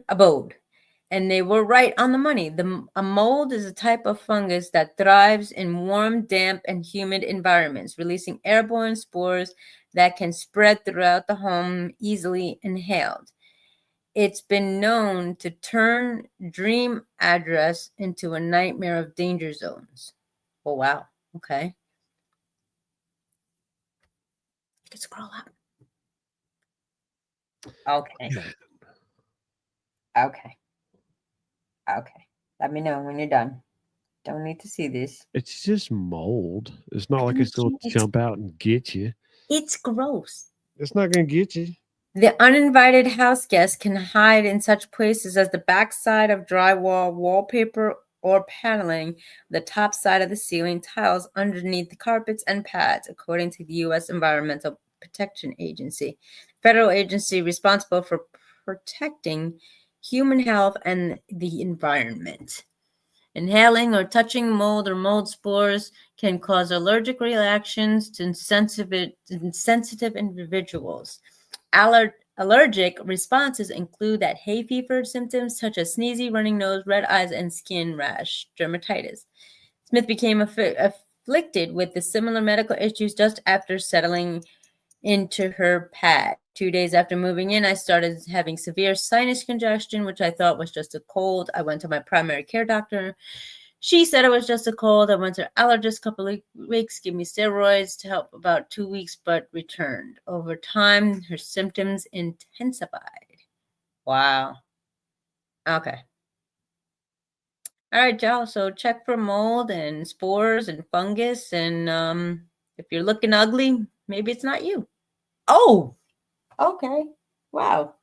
abode. And they were right on the money. A mold is a type of fungus that thrives in warm, damp, and humid environments, releasing airborne spores that can spread throughout the home easily inhaled. It's been known to turn dream address into a nightmare of danger zones. Oh, wow. Okay. You can scroll up. Okay. Okay. Okay. Let me know when you're done. Don't need to see this. It's just mold. It's not like it's going to jump out and get you. It's gross. It's not going to get you. The uninvited house guests can hide in such places as the backside of drywall, wallpaper, or paneling, the top side of the ceiling, tiles underneath the carpets and pads, according to the U.S. Environmental Protection Agency, federal agency responsible for protecting human health and the environment. Inhaling or touching mold or mold spores can cause allergic reactions in sensitive individuals. Allergic responses include that hay fever symptoms such as sneezy, running nose, red eyes, and skin rash, dermatitis. Smith became afflicted with the similar medical issues just after settling into her pad. 2 days after moving in, I started having severe sinus congestion, which I thought was just a cold. I went to my primary care doctor. She said it was just a cold. I went to an allergist a couple of weeks, gave me steroids to help about 2 weeks, but returned. Over time, her symptoms intensified. Wow. Okay. All right, y'all. So check for mold and spores and fungus. And if you're looking ugly, maybe it's not you. Oh, okay. Wow.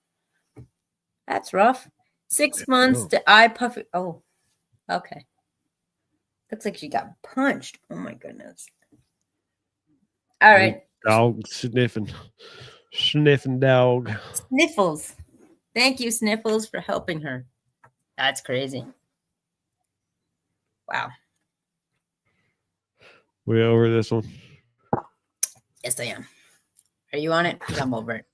That's rough. 6 months to eye puffy. Oh, Okay. Looks like she got punched. Oh my goodness. All right. Dog sniffing dog. Sniffles. Thank you, Sniffles, for helping her. That's crazy. Wow. We over this one? Yes, I am. Are you on it? Because I'm over it.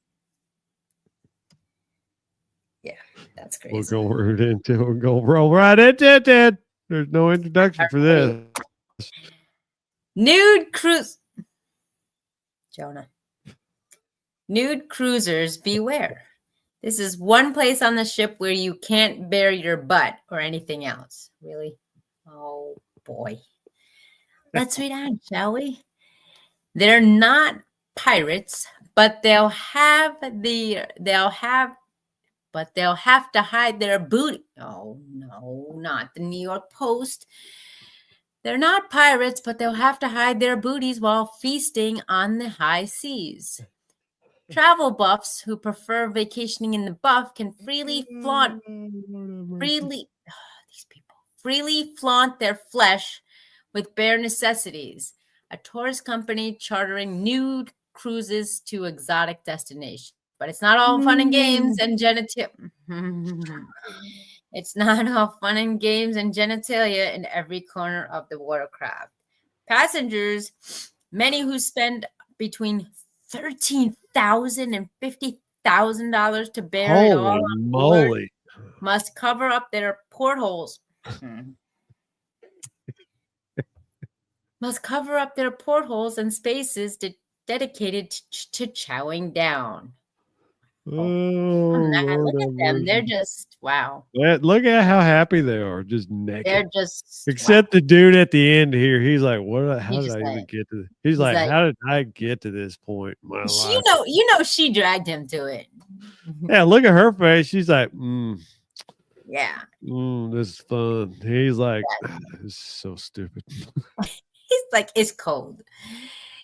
Yeah, that's crazy. We'll go right into it. We'll go roll right into it, Dad. There's no introduction for this. Nude cruise. Jonah. Nude cruisers, beware. This is one place on the ship where you can't bare your butt or anything else. Really? Oh, boy. Let's read on, shall we? They're not pirates, but they'll have to hide their booty. Oh, no, not the New York Post. They're not pirates, but they'll have to hide their booties while feasting on the high seas. Travel buffs who prefer vacationing in the buff can freely flaunt their flesh with bare necessities. A tourist company chartering nude cruises to exotic destinations. But it's not all fun and games and It's not all fun and games and genitalia in every corner of the watercraft. Passengers, many who spend between $13,000 and $50,000 to bear it all on board, must cover up their portholes. Must cover up their portholes and spaces dedicated to chowing down. Oh, Lord, look at them. They're just, wow. Look at how happy they are, just naked. They're just, except the dude at the end here. He's like, "What? How did I even get to this?" He's like, "How did I get to this point in my life?" You know, she dragged him to it. Yeah, look at her face. She's like, yeah, this is fun. He's like, this is so stupid. He's like, it's cold.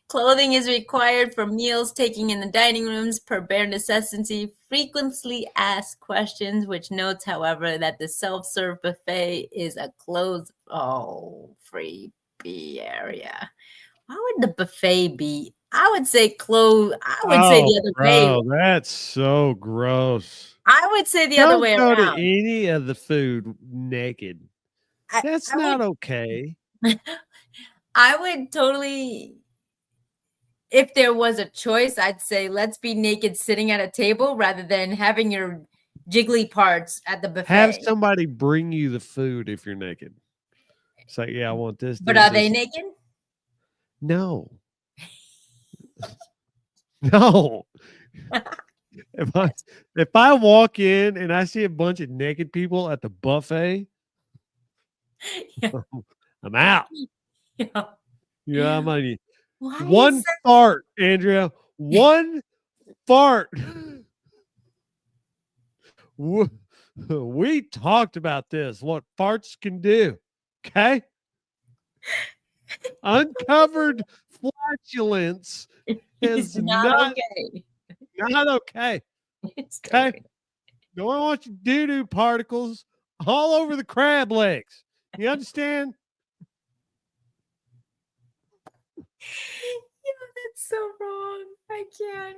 Clothing is required for meals taking in the dining rooms per bare necessity. Frequently asked questions, which notes, however, that the self-serve buffet is a closed, free area. Why would the buffet be? I would say closed. I would say the other way. Oh, that's so gross. I would say the other way around. Don't around. go to any of the food naked. That's not okay. I would totally, if there was a choice, I'd say let's be naked sitting at a table rather than having your jiggly parts at the buffet. Have somebody bring you the food if you're naked. It's like, yeah, I want this. But are they naked? No. No. If I walk in and I see a bunch of naked people at the buffet, I'm out. Yeah, I'm on you. One fart, Andrea. One fart. We talked about this, what farts can do. Okay. Uncovered flatulence is not okay. Not okay. Okay. No one wants your doo-doo particles all over the crab legs. You understand? Yeah, that's so wrong. I can't.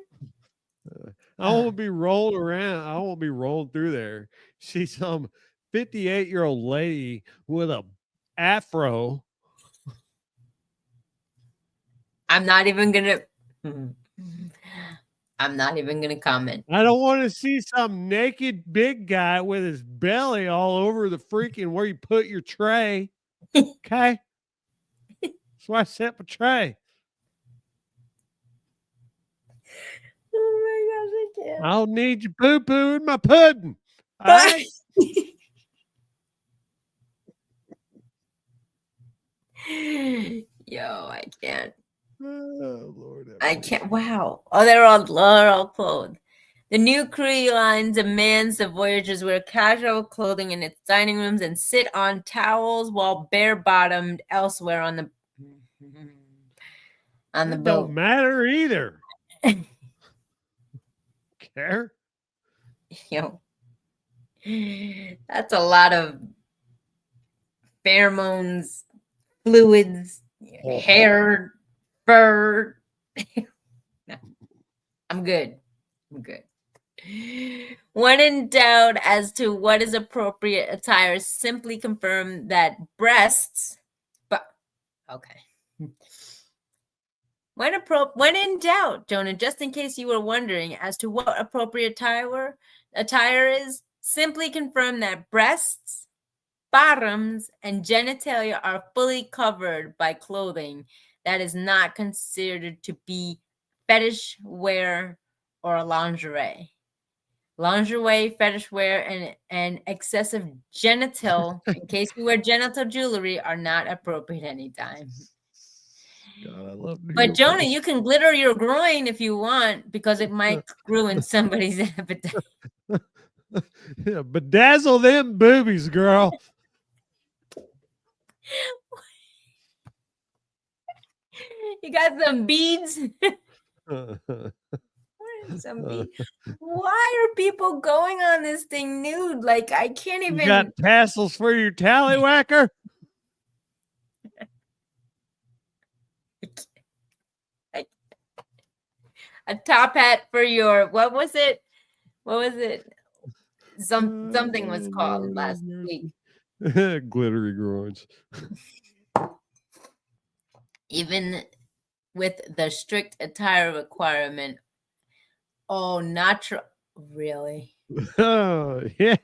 I won't be rolling around. I won't be rolling through there. See some 58-year-old lady with a afro. I'm not even gonna comment. I don't want to see some naked big guy with his belly all over the freaking where you put your tray. Okay. That's why I set my tray. Oh my gosh, I can't. I don't need your poo-poo in my pudding. All right. Yo, I can't. Oh, Lord. I can't. Wow. Oh, they're all clothed. The new cruise line demands the voyagers wear casual clothing in its dining rooms and sit on towels while bare-bottomed elsewhere on the boat. Don't matter either. Care? Yo, that's a lot of pheromones, fluids, Oh. hair, fur. No, I'm good. I'm good. When in doubt as to what is appropriate attire, simply confirm that breasts, but okay. When in doubt, Jonah, just in case you were wondering as to what appropriate attire is, simply confirm that breasts, bottoms, and genitalia are fully covered by clothing that is not considered to be fetish wear or lingerie. Lingerie, fetish wear, and excessive genital, in case you wear genital jewelry, are not appropriate anytime. God, I love to But hear Jonah, fetish. you can glitter your groin if you want, because it might ruin somebody's appetite. Yeah, bedazzle them boobies, girl. You got some beads. Some beads. Why are people going on this thing nude? Like, I can't even. You got tassels for your tallywhacker? A top hat for your, what was it? What was it? Something was called last week. Glittery groins. Even with the strict attire requirement. Oh, really? Oh, yeah.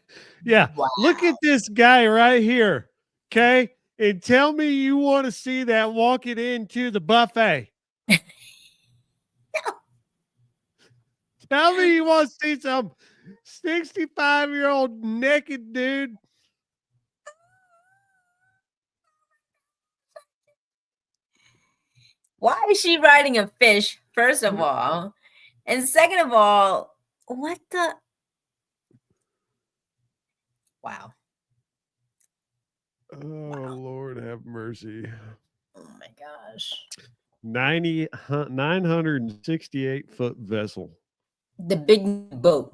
Yeah. Wow. Look at this guy right here. Okay. And tell me you want to see that walking into the buffet. Tell me you want to see some 65-year-old naked dude. Why is she riding a fish, first of all? And second of all, what the? Wow. Oh, Lord have mercy. Oh, my gosh. 968-foot vessel. The big boat.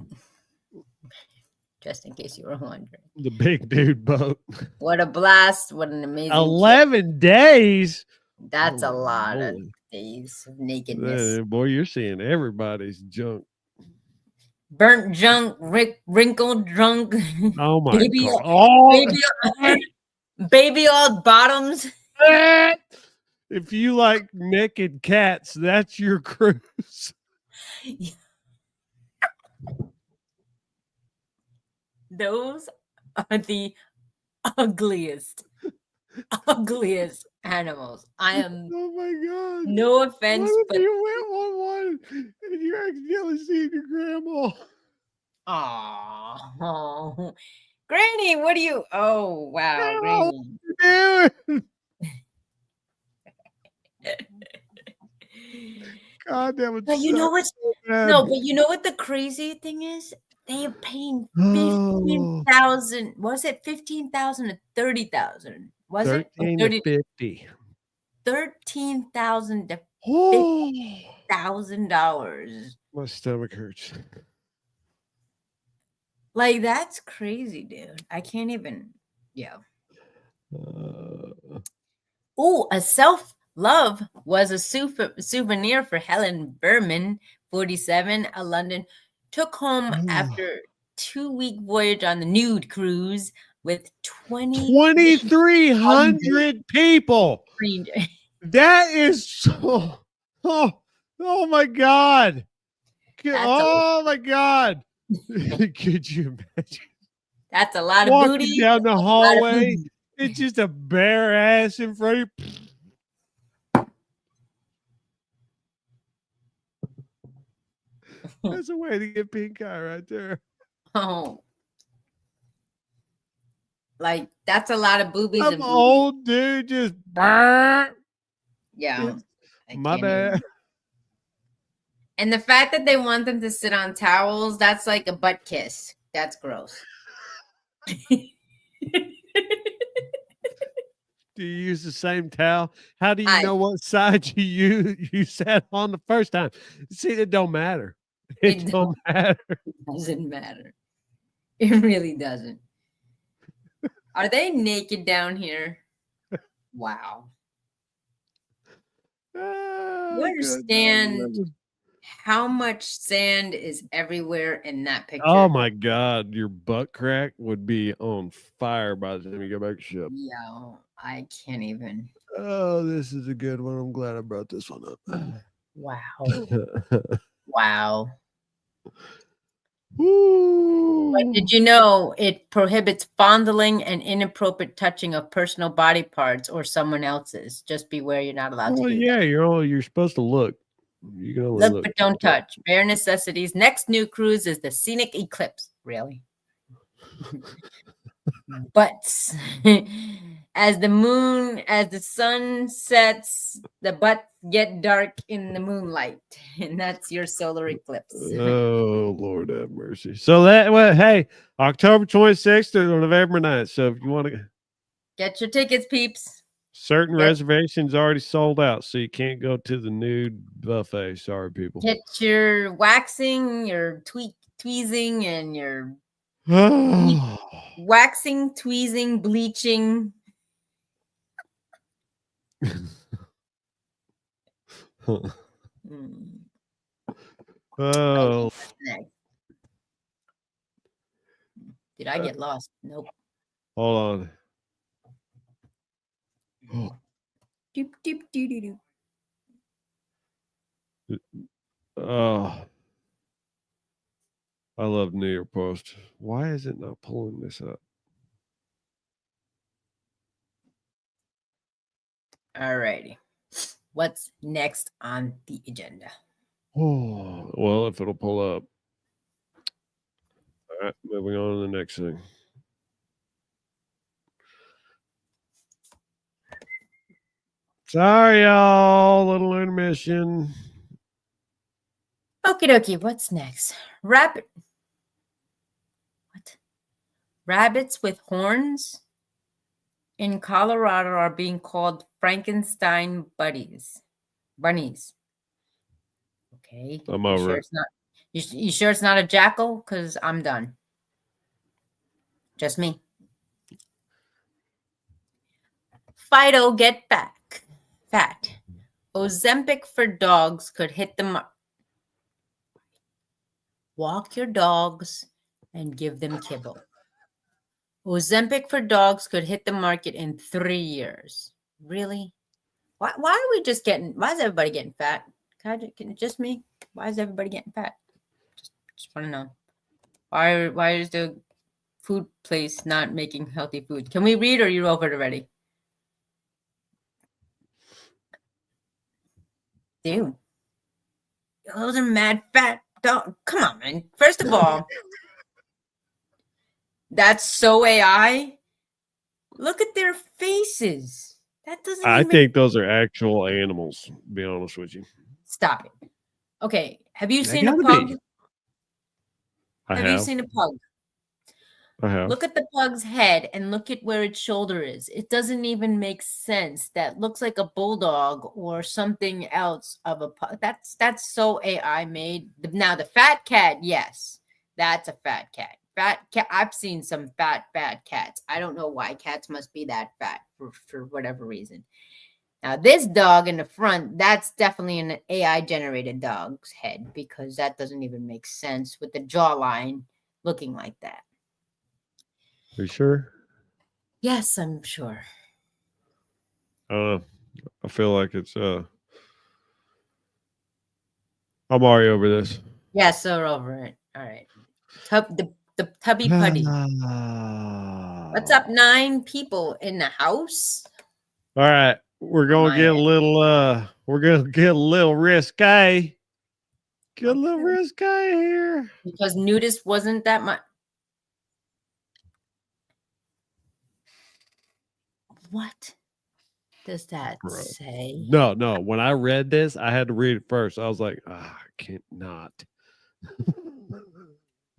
Just in case you were wondering. The big dude boat. What a blast. What an amazing 11 trip. Days. That's a lot of days of nakedness. Boy, you're seeing everybody's junk. Burnt junk, wrinkled drunk. Oh my God. Baby all bottoms. If you like naked cats, that's your cruise. Those are the ugliest animals. I am. Oh my God. No offense, what if but you went one and you accidentally seen your grandma? Oh, Granny, what do you? Oh, wow, Grandma, Granny. what are you doing? God, that would. But you know what's no, but you know what the crazy thing is? They are paying 15,000. Was it 15,000 or 30,000? Was it 13 to 50? 13,000 to $50,000. My stomach hurts. Like, that's crazy, dude. I can't even. Yeah. Oh, a self-love was a souvenir for Helen Berman, 47, a London, took home after 2-week voyage on the nude cruise with 2,300 people. That is so. Oh my God. Oh my God. Could you imagine? That's a lot of walking booty. down the hallway. It's just a bare ass in front of you. That's a way to get pink eye right there. Oh. Like, that's a lot of boobies. Some old dude just. Yeah. My bad. And the fact that they want them to sit on towels, that's like a butt kiss. That's gross. Do you use the same towel? How do you know what side you sat on the first time? See, it don't matter. It don't matter. It doesn't matter. It really doesn't. Are they naked down here? Wow. You understand how much sand is everywhere in that picture? Oh my God, your butt crack would be on fire by the time you go back to ship. Yo, I can't even. Oh, this is a good one. I'm glad I brought this one up. Wow. Wow. But Woo. did you know it prohibits fondling and inappropriate touching of personal body parts or someone else's? Just beware, you're not allowed to Well, do yeah, that. you're supposed to look. You can only Look look. but don't touch. Bare necessities. Next new cruise is the scenic eclipse. Really? Butts. As the sun sets, the butts get dark in the moonlight, and that's your solar eclipse. Oh, Lord have mercy. So hey, October 26th to November 9th. So if you want to, Get your tickets, peeps. certain reservations already sold out, so you can't go to the nude buffet. Sorry, people. Get your waxing, your tweezing, and your waxing, tweezing, bleaching. Oh. Did I get lost? Nope. Hold on. Doop, doop, doo, doo, doo. Oh. I love New York Post. Why is it not pulling this up? All righty. What's next on the agenda? Oh, well, if it'll pull up. All right, moving on to the next thing. Sorry, y'all. Little intermission. Okie dokie. What's next? Rabbits with horns in Colorado are being called Frankenstein bunnies. Okay. I'm over it. You sure it's not a jackal? Because I'm done. Just me. Fido get fat. Ozempic for dogs could hit the walk your dogs and give them kibble. Ozempic for dogs could hit the market in 3 years. Really? Why are we just getting? Why is everybody getting fat? Can it just me? Why is everybody getting fat? Just want to know. Why is the food place not making healthy food? Can we read, or are you over it already? Dude, those are mad fat dogs. Come on, man. First of all, that's so AI. Look at their faces. That doesn't. I think those are actual animals. To be honest with you. Stop it. Okay, have you seen a pug? Have you seen a pug? I have. Look at the pug's head and look at where its shoulder is. It doesn't even make sense. That looks like a bulldog or something else of a pug. That's so AI made. Now the fat cat, yes, that's a fat cat. Fat cat. I've seen some fat cats. I don't know why cats must be that fat for whatever reason. Now this dog in the front, that's definitely an AI generated dog's head because that doesn't even make sense with the jawline looking like that. Are you sure? Yes, I'm sure. I feel like it's I'm already over this. Yes, we're over it. All right. The tubby putty. What's up, 9 people in the house? All right. We're gonna get a little risque. Get a little risque here. Because nudist wasn't that much. What does that say? No. When I read this, I had to read it first. I was like, I can't not.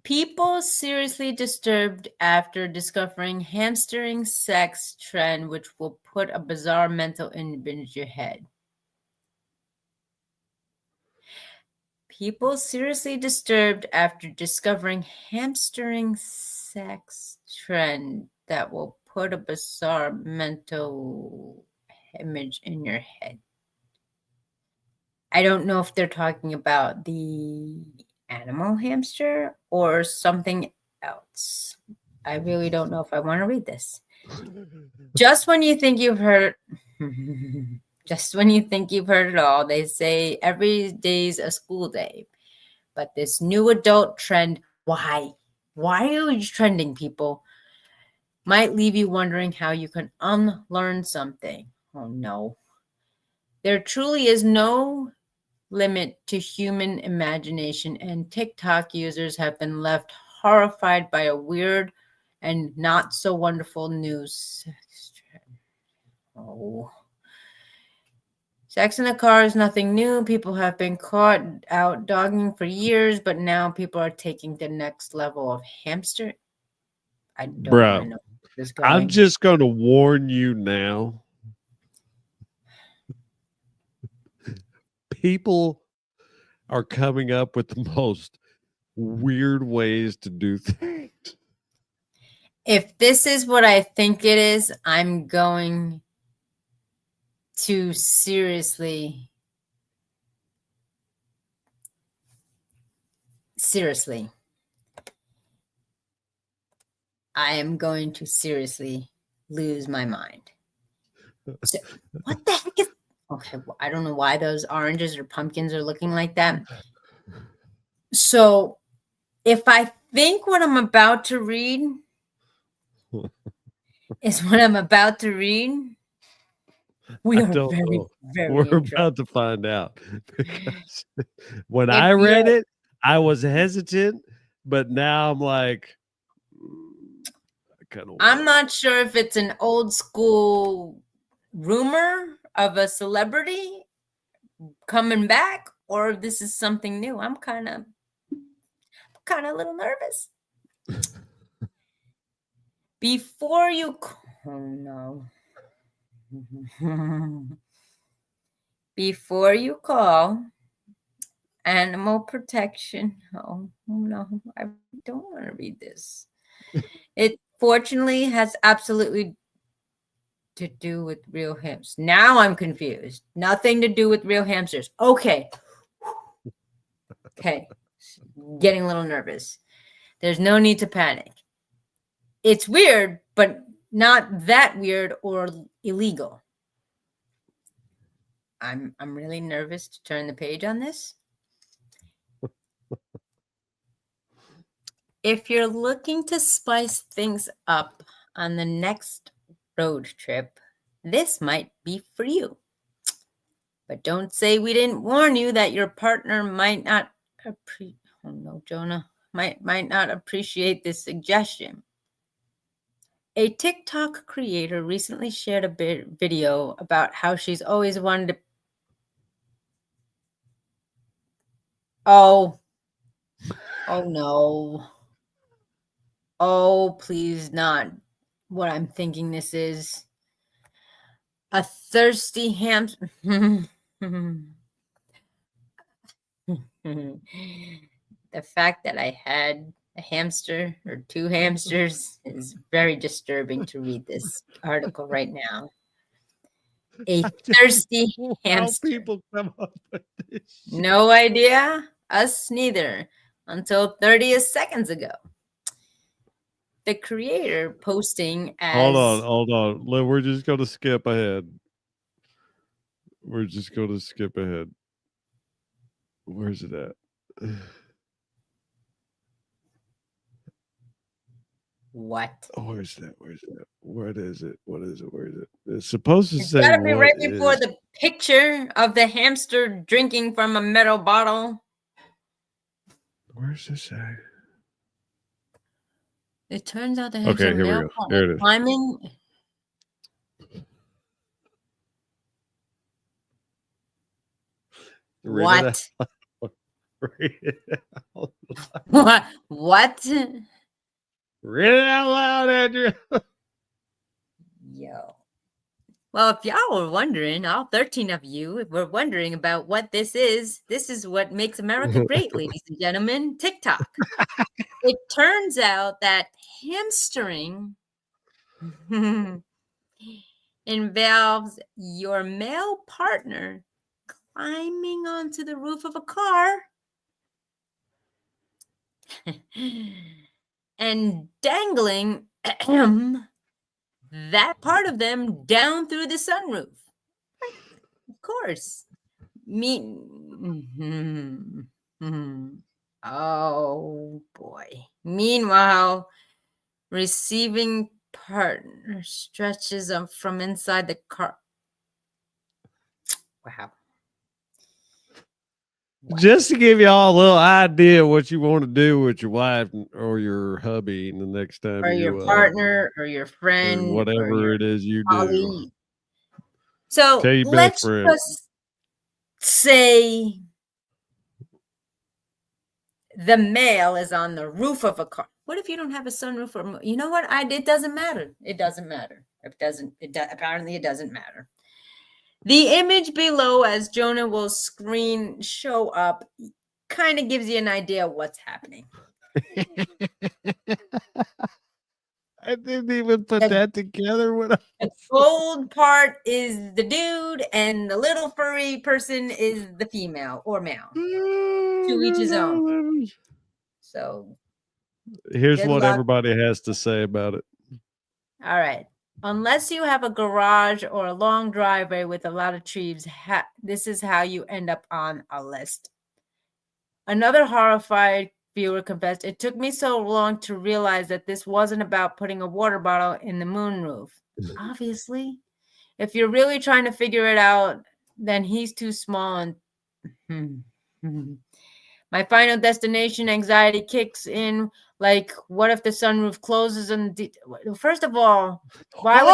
People seriously disturbed after discovering hamstering sex trend, which will put a bizarre mental image in your head. People seriously disturbed after discovering hamstering sex trend, that will put a bizarre mental image in your head. I don't know if they're talking about the animal hamster or something else. I really don't know if I want to read this. Just when you think you've heard just when you think you've heard it all, they say every day's a school day. But this new adult trend, why are you trending, people? Might leave you wondering how you can unlearn something. Oh no. There truly is no limit to human imagination, and TikTok users have been left horrified by a weird and not so wonderful news. Oh. Sex in the car is nothing new. People have been caught out dogging for years, but now people are taking the next level of hamster. I don't want to know where this is going. I'm just going to warn you now. People are coming up with the most weird ways to do things. If this is what I think it is, I'm going to seriously, I am going to seriously lose my mind. So, what the heck is... Okay, well, I don't know why those oranges or pumpkins are looking like that. So, if I think what I'm about to read is what I'm about to read, we are very We're about to find out. Because when I read it, I was hesitant, but now I'm like, I'm not sure if it's an old school rumor of a celebrity coming back or if this is something new. I'm kind of a little nervous. Before you before you call animal protection. Oh no, I don't want to read this. It fortunately has absolutely to do with real hamsters. Now I'm confused. Nothing to do with real hamsters. Okay. Getting a little nervous. There's no need to panic. It's weird, but not that weird or illegal. I'm really nervous to turn the page on this. If you're looking to spice things up on the next road trip, this might be for you. But don't say we didn't warn you that your partner might not might not appreciate this suggestion. A TikTok creator recently shared a video about how she's always wanted to... Oh no. Oh, please, not what I'm thinking this is. A thirsty hamster. The fact that I had a hamster or two hamsters is very disturbing to read this article right now. A thirsty hamster. How people come up with this shit. No idea. Us neither. Until 30 seconds ago. The creator posting as... Hold on. We're just going to skip ahead. Where's it at? What? Oh, where's that? What is it? Where is it? It's supposed to say... It's gotta be right before the picture of the hamster drinking from a metal bottle. Where's this at? It turns out the hamster... Okay, here we go. There it is. Climbing... What? What? Read it out loud, Andrew. Yo. Well, if y'all were wondering, all 13 of you were wondering about what this is what makes America great, ladies and gentlemen. TikTok. It turns out that hamstering involves your male partner climbing onto the roof of a car and dangling that part of them down through the sunroof. Of course. Oh boy. Meanwhile, receiving partner stretches up from inside the car. Wow. Just to give you all a little idea what you want to do with your wife or your hubby the next time Or your you partner or your or friend or whatever your it is you do. colleague. So Tell your best let's friend. just say the male is on the roof of a car. What if you don't have a sunroof? Or you know what? It doesn't matter. It doesn't matter. Apparently it doesn't matter. The image below, as Jonah will show up, kind of gives you an idea of what's happening. I didn't even put that together. The gold part is the dude, and the little furry person is the female or male. To each his own. So here's what luck. everybody has to say about it. All right. Unless you have a garage or a long driveway with a lot of trees, this is how you end up on a list. Another horrified viewer confessed, "It took me so long to realize that this wasn't about putting a water bottle in the moonroof." Obviously, if you're really trying to figure it out, then he's too small. And my final destination anxiety kicks in. Like, what if the sunroof closes? And first of all, why would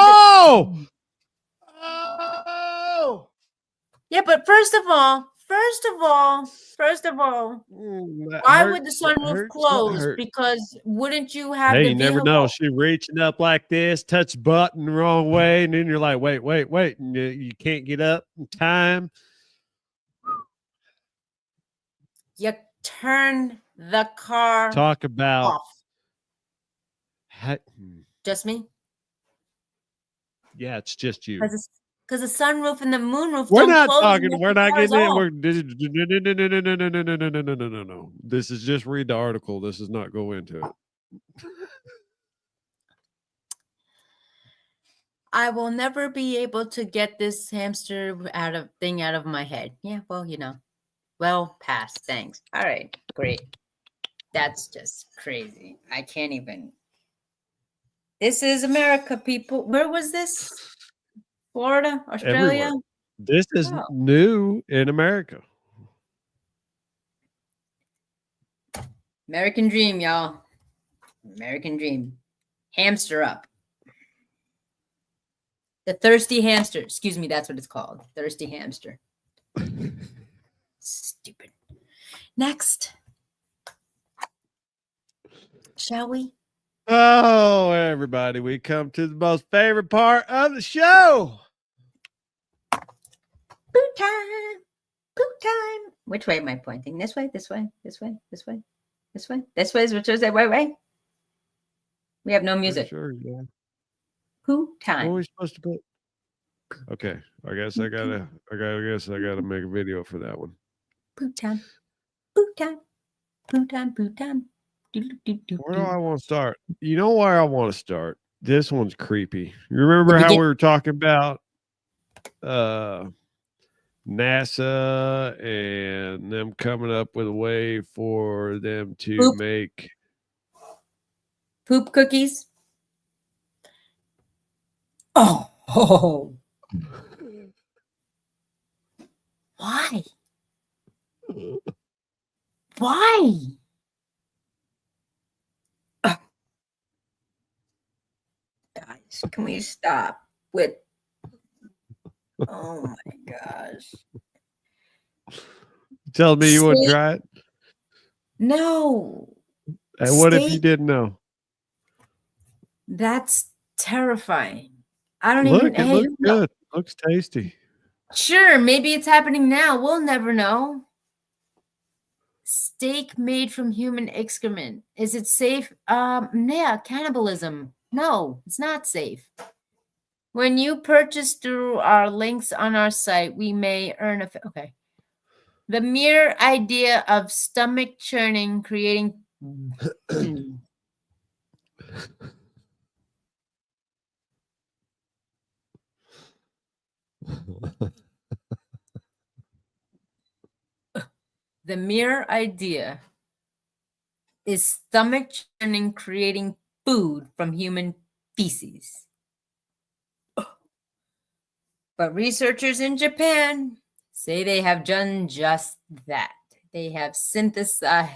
oh! Yeah, but first of all, why would the sunroof close? Because wouldn't you have Hey, the you never vehicle? know. She reaching up like this, touch button the wrong way, and then you're like, wait, and you can't get up in time. You turn the car Talk about off. Just me? Yeah, it's just you. Because the sunroof and the moonroof We're don't not close. talking. We're not getting in. We're no. This is just read the article. This is not go into it. I will never be able to get this hamster out of my head. Yeah, well, well, pass. Thanks. All right, great. That's just crazy. I can't even. This is America, people. Where was this? Florida, Australia? Everywhere. This is new in America. American dream, y'all. American dream. Hamster up. The thirsty hamster. Excuse me, that's what it's called. Thirsty hamster. Stupid. Next. Shall we? Oh, everybody, we come to the most favorite part of the show. Boot time. Boot time. Which way am I pointing? This way, this way, this way, this way, this way. This way is which way? We have no music. Sure, yeah. Poop time. What are we supposed to put? Okay, I guess I gotta make a video for that one. Poop time. Poop time. Poop time. Poop time. Where do I want to start? You know where I want to start? This one's creepy. You remember how we were talking about NASA and them coming up with a way for them to make poop cookies? Oh. Why? Why? Guys, can we stop with? Oh my gosh! Tell me you wouldn't try it? No. And what if you didn't know? That's terrifying. I don't Look, even. it looks good. Looks tasty. Sure, maybe it's happening now. We'll never know. Steak made from human excrement. Is it safe? Yeah, cannibalism. No, it's not safe. When you purchase through our links on our site, we may earn a... Okay. The mere idea of stomach churning, creating... The mere idea is stomach churning, creating food from human feces. But researchers in Japan say they have done just that. They have synthesized...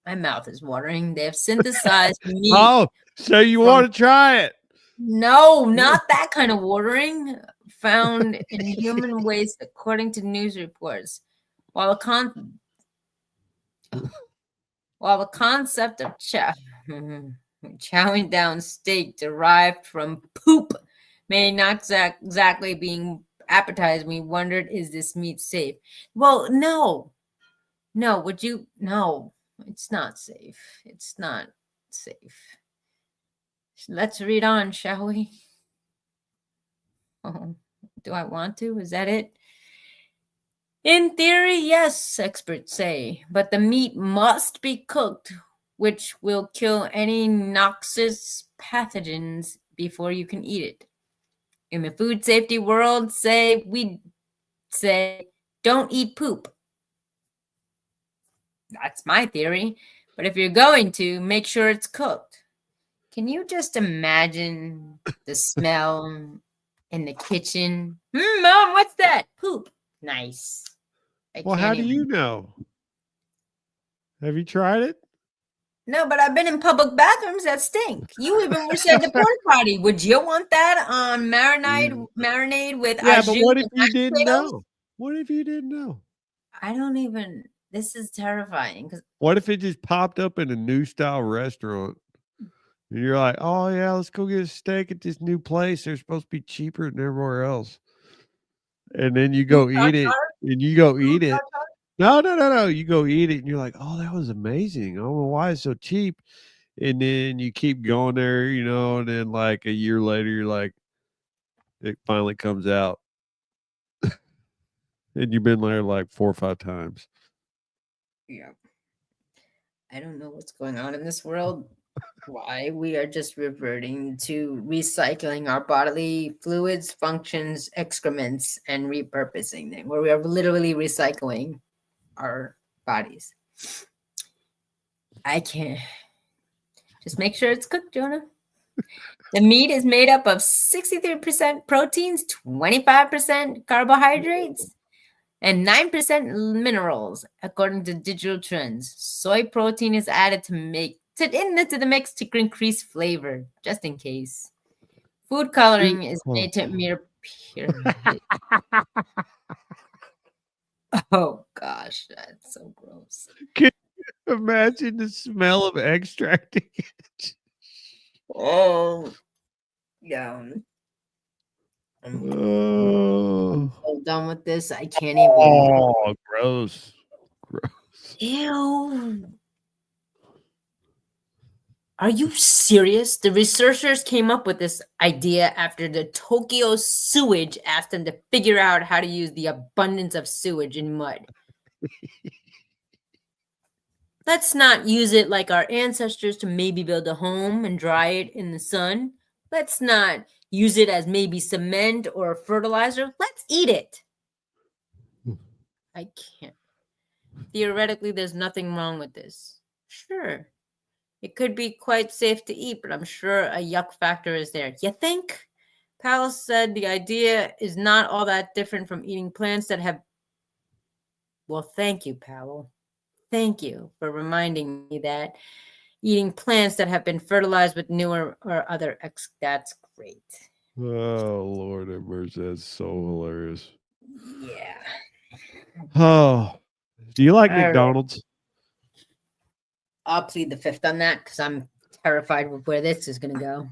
My mouth is watering. They have synthesized meat. Oh, so you want to try it? No, not that kind of watering. Found in human waste, according to news reports. While the concept of chowing down steak derived from poop may not exactly being appetizing, we wondered, is this meat safe? Well, no. No, would you? No, it's not safe. It's not safe. Let's read on, shall we? Oh, do I want to? Is that it? In theory, yes, experts say, but the meat must be cooked, which will kill any noxious pathogens before you can eat it. In the food safety world, we say don't eat poop. That's my theory. But if you're going to, make sure it's cooked. Can you just imagine the smell in the kitchen? Mom, what's that? Poop. Nice. Well, how do you know? Have you tried it? No, but I've been in public bathrooms that stink. You even were at the porta potty. Would you want that on marinade with yeah, but what if you didn't know? What if you didn't know? I don't even. This is terrifying. Because what if it just popped up in a new style restaurant? And you're like, oh yeah, let's go get a steak at this new place. They're supposed to be cheaper than everywhere else. And then you go eat it, and you go eat it. No. You go eat it, and you're like, oh, that was amazing. I don't know why it's so cheap. And then you keep going there, and then like a year later, you're like, it finally comes out. And you've been there like 4 or 5 times. Yeah. I don't know what's going on in this world. Why we are just reverting to recycling our bodily fluids, functions, excrements, and repurposing them, where we are literally recycling our bodies. I can't. Just make sure it's cooked, Jonah. The meat is made up of 63% proteins, 25% carbohydrates, and 9% minerals, according to digital trends. Soy protein is added into the mix to increase flavor, just in case. Food coloring is made to mere pure. Oh gosh, that's so gross. Can you imagine the smell of extracting it? Oh, yeah. I'm so done with this. I can't even. Oh, gross. Ew. Are you serious? The researchers came up with this idea after the Tokyo sewage asked them to figure out how to use the abundance of sewage in mud. Let's not use it like our ancestors to maybe build a home and dry it in the sun. Let's not use it as maybe cement or fertilizer. Let's eat it. I can't. Theoretically, there's nothing wrong with this. Sure. It could be quite safe to eat, but I'm sure a yuck factor is there. You think? Powell said the idea is not all that different from eating plants that have... Well, thank you, Powell. Thank you for reminding me that eating plants that have been fertilized with newer or other that's great. Oh, Lord have mercy. That's so hilarious. Yeah. Oh, do you like McDonald's? I'll plead the fifth on that because I'm terrified with where this is going to go.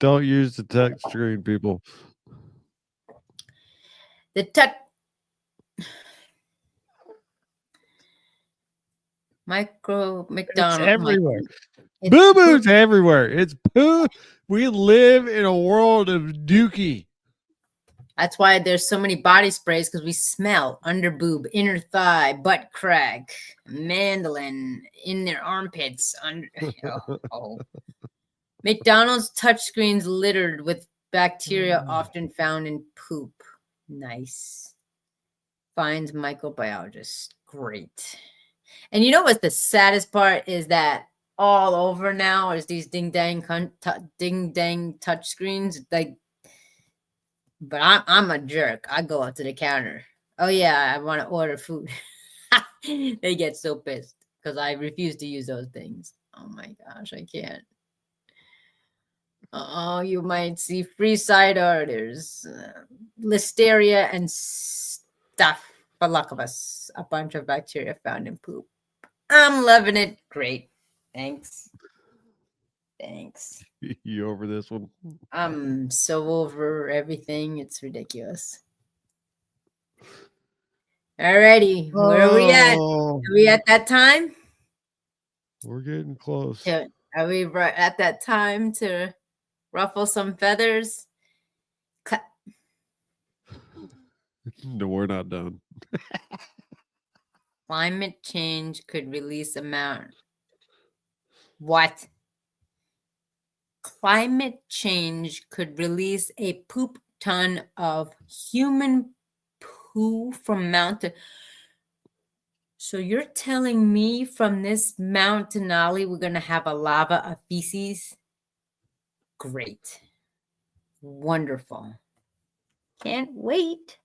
Don't use the touch screen, people. The touch... It's McDonald. everywhere. It's Boo-boo's everywhere. It's poo. We live in a world of dookie. That's why there's so many body sprays, because we smell under boob, inner thigh, butt crack, mandolin, in their armpits. McDonald's touchscreens littered with bacteria often found in poop. Nice. Finds microbiologist. Great. And you know what's the saddest part is that all over now is these ding dang touchscreens. Like, but I'm a jerk. I go up to the counter. Oh yeah, I want to order food. They get so pissed because I refuse to use those things. Oh my gosh, I can't. Oh, you might see free cider. There's listeria and staphylococcus, a bunch of bacteria found in poop. I'm loving it. Great. Thanks. You over this one? I'm so over everything. It's ridiculous. Alrighty. Where are we at? Are we at that time? We're getting close. Are we right at that time to ruffle some feathers? No, we're not done. Climate change could release amount. What? Climate change could release a poop ton of human poo from mountain. So you're telling me from this Mount Denali we're going to have a lava of feces? Great. Wonderful. Can't wait.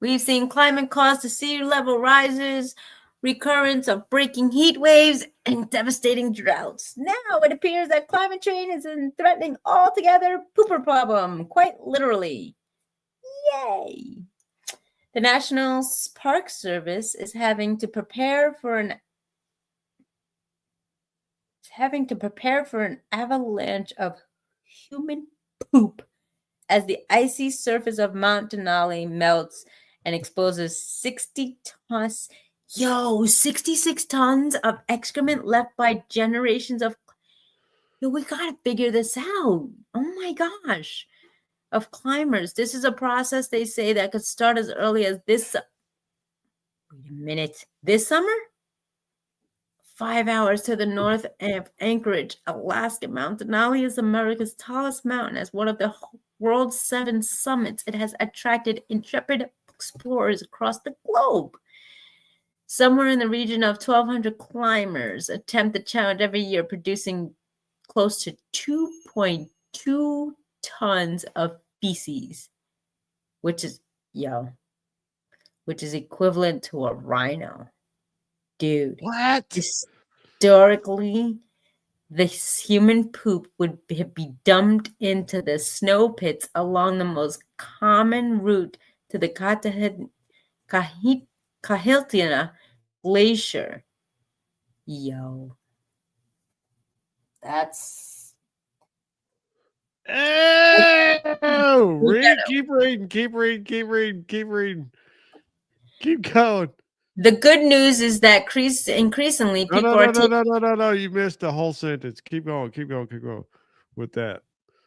We've seen climate cause to sea level rises, recurrence of breaking heat waves, and devastating droughts. Now it appears that climate change is threatening altogether pooper problem, quite literally. Yay! The National Park Service is having to prepare for an avalanche of human poop as the icy surface of Mount Denali melts and exposes 66 tons of excrement left by generations of. We gotta figure this out. Oh my gosh. Of climbers. This is a process they say that could start as early as this. Wait a minute. This summer? 5 hours to the north of Anchorage, Alaska. Mount Denali is America's tallest mountain. As one of the world's 7 summits, it has attracted intrepid explorers across the globe. Somewhere in the region of 1,200 climbers attempt the challenge every year, producing close to 2.2 tons of feces, which is equivalent to a rhino. Dude. What? Historically, this human poop would be dumped into the snow pits along the most common route to the Kahiltina Glacier. That's. Oh, keep reading. Keep going. The good news is that increasingly people are taking. No. You missed the whole sentence. Keep going with that.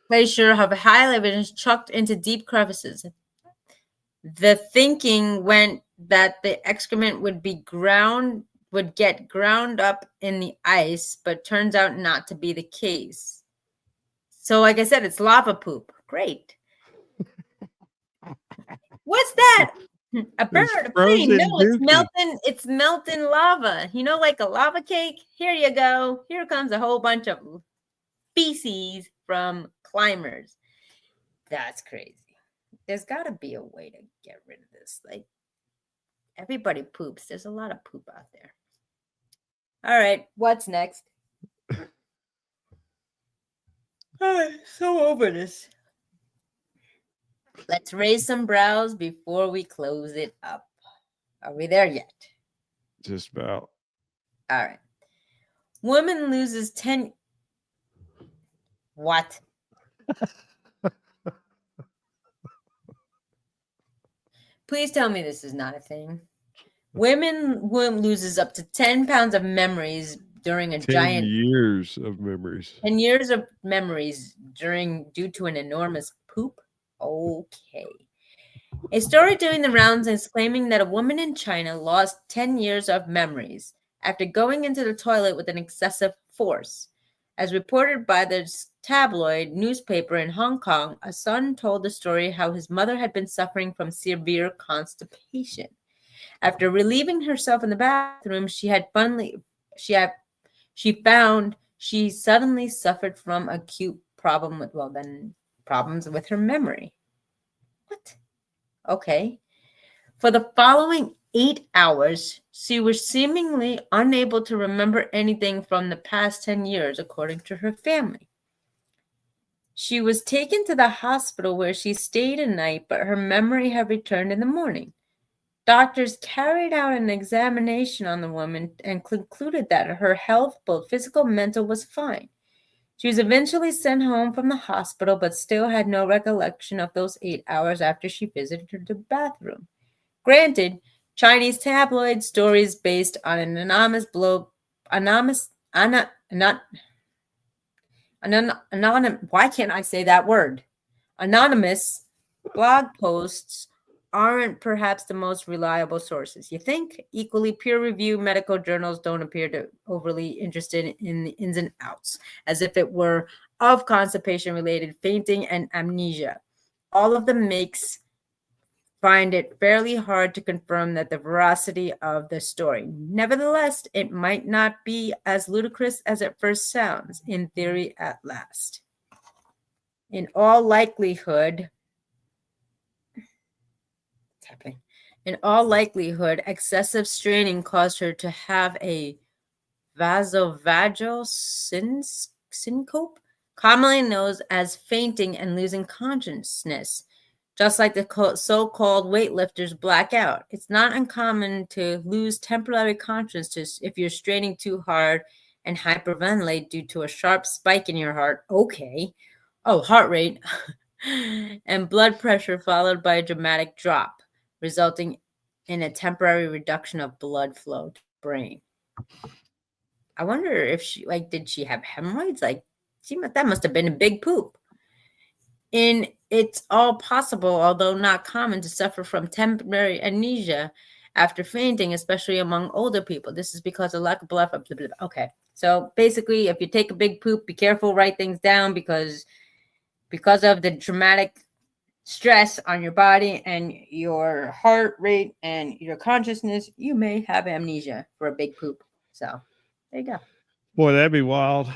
Glacier have highly been chucked into deep crevices. The thinking went that the excrement would get ground up in the ice, but turns out not to be the case. So, like I said, it's lava poop. Great. What's that? A bird, a plane? No, it's melting lava. Like a lava cake? Here you go. Here comes a whole bunch of feces from climbers. That's crazy. There's got to be a way to get rid of this. Like, everybody poops. There's a lot of poop out there. All right, what's next? So over this. Let's raise some brows before we close it up. Are we there yet? Just about. All right. Woman loses 10. What? Please tell me this is not a thing. Women loses up to 10 pounds of memories during a 10 giant years of memories. 10 years of memories due to an enormous poop. Okay. A story doing the rounds is claiming that a woman in China lost 10 years of memories after going into the toilet with an excessive force. As reported by the tabloid newspaper in Hong Kong, a son told the story how his mother had been suffering from severe constipation. After relieving herself in the bathroom, she found she suddenly suffered from acute problems with her memory. What? Okay. For the following 8 hours, she was seemingly unable to remember anything from the past 10 years, according to her family. She was taken to the hospital where she stayed a night, but her memory had returned in the morning. Doctors carried out an examination on the woman and concluded that her health, both physical and mental, was fine. She was eventually sent home from the hospital, but still had no recollection of those 8 hours after she visited the bathroom. Granted, Chinese tabloid stories based on an why can't I say that word? Anonymous blog posts aren't perhaps the most reliable sources. You think? Equally, peer-reviewed medical journals don't appear to overly interested in the ins and outs, as if it were of constipation-related fainting and amnesia. All of them find it fairly hard to confirm that the veracity of the story. Nevertheless, it might not be as ludicrous as it first sounds, in theory at last. In all likelihood, excessive straining caused her to have a vasovagal syncope, commonly known as fainting and losing consciousness. Just like the so-called weightlifters black out. It's not uncommon to lose temporary consciousness if you're straining too hard and hyperventilate due to a sharp spike in your heart. Okay. Oh, heart rate. And blood pressure followed by a dramatic drop, resulting in a temporary reduction of blood flow to the brain. I wonder if did she have hemorrhoids? That must have been a big poop. It's all possible, although not common, to suffer from temporary amnesia after fainting, especially among older people. This is because of lack of blood. Okay, so basically, if you take a big poop, be careful, write things down because of the traumatic stress on your body and your heart rate and your consciousness, you may have amnesia for a big poop. So there you go. Boy, that'd be wild.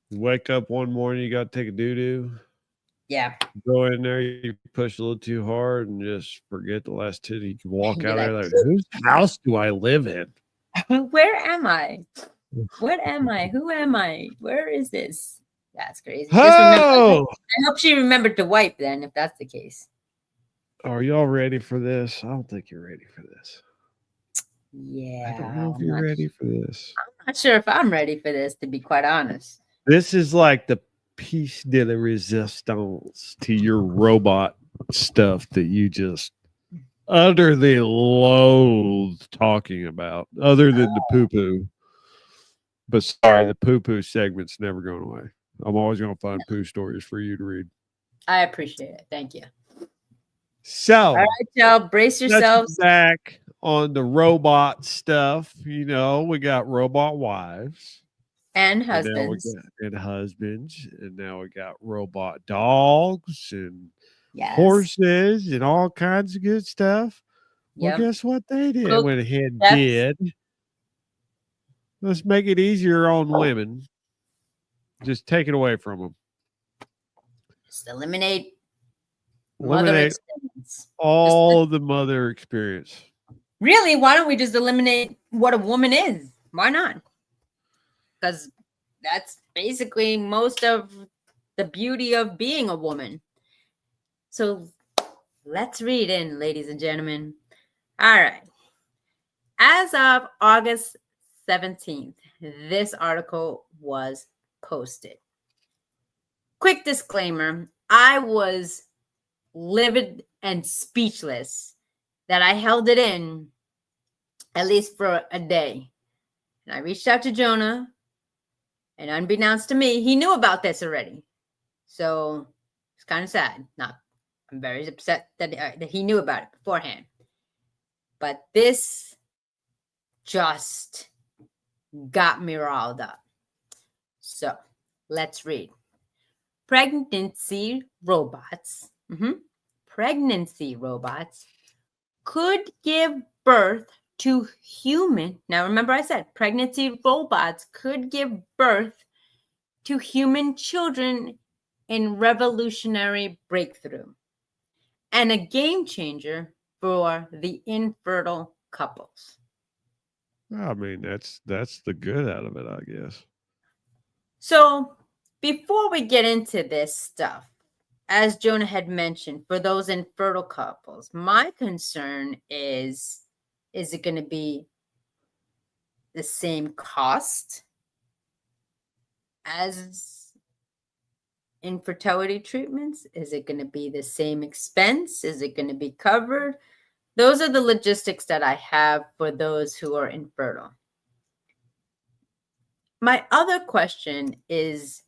You wake up one morning, you got to take a doo-doo. Yeah. Go in there, you push a little too hard and just forget the last two. You can walk out there like, whose house do I live in? Where am I? What am I? Who am I? Where is this? That's crazy. I hope she remembered to wipe then, if that's the case. Are y'all ready for this? I don't think you're ready for this. Yeah. I don't know if you're ready for this. I'm not sure if I'm ready for this, to be quite honest. This is like the piece de la resistance to your robot stuff that you just utterly loathe talking about, other than the poo-poo. But sorry, the poo-poo segment's never going away. I'm always going to find poo stories for you to read. I appreciate it. Thank you. So, all right, y'all, brace yourselves. Back on the robot stuff, we got robot wives. And husbands. And now we got robot dogs and horses and all kinds of good stuff. Well, guess what they did? Went ahead and did. Let's make it easier on women. Just take it away from them. Just eliminate all the mother experience. Really? Why don't we just eliminate what a woman is? Why not? Because that's basically most of the beauty of being a woman. So let's read in, ladies and gentlemen. All right. As of August 17th, this article was posted. Quick disclaimer, I was livid and speechless that I held it in at least for a day. And I reached out to Jonah, and unbeknownst to me, he knew about this already. So it's kind of sad. I'm very upset that he knew about it beforehand. But this just got me riled up. So let's read. Pregnancy robots. Pregnancy robots could give birth to human. Now remember I said pregnancy robots could give birth to human children in revolutionary breakthrough and a game changer for the infertile couples. I mean, that's the good out of it, I guess. So before we get into this stuff, as Jonah had mentioned, for those infertile couples, my concern is it going to be the same cost as infertility treatments? Is it going to be the same expense? Is it going to be covered? Those are the logistics that I have for those who are infertile. My other question is,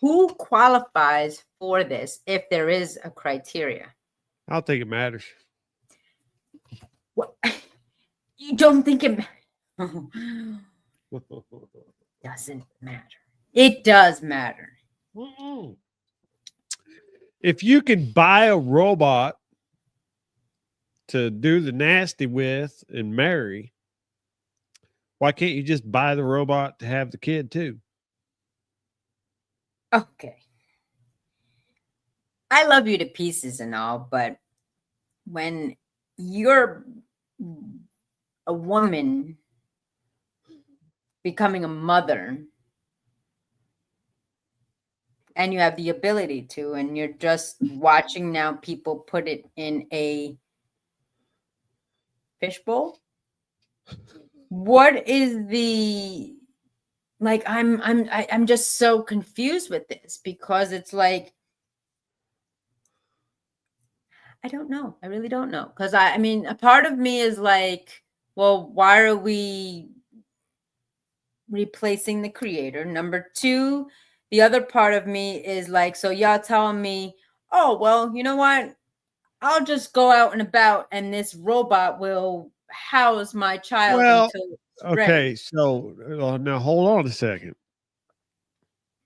who qualifies for this if there is a criteria? I don't think it matters. What? You don't think it doesn't matter? It does matter. If you can buy a robot to do the nasty with and marry, why can't you just buy the robot to have the kid too? Okay. I love you to pieces and all, but when you're a woman becoming a mother and you have the ability to, and you're just watching now people put it in a fishbowl, what is the, like, I'm just so confused with this, because it's like, I don't know. I really don't know. Because I mean, a part of me is like, well, why are we replacing the creator? Number two, the other part of me is like, so y'all telling me, oh, well, you know what? I'll just go out and about and this robot will house my child until it's okay, ready. so now hold on a second.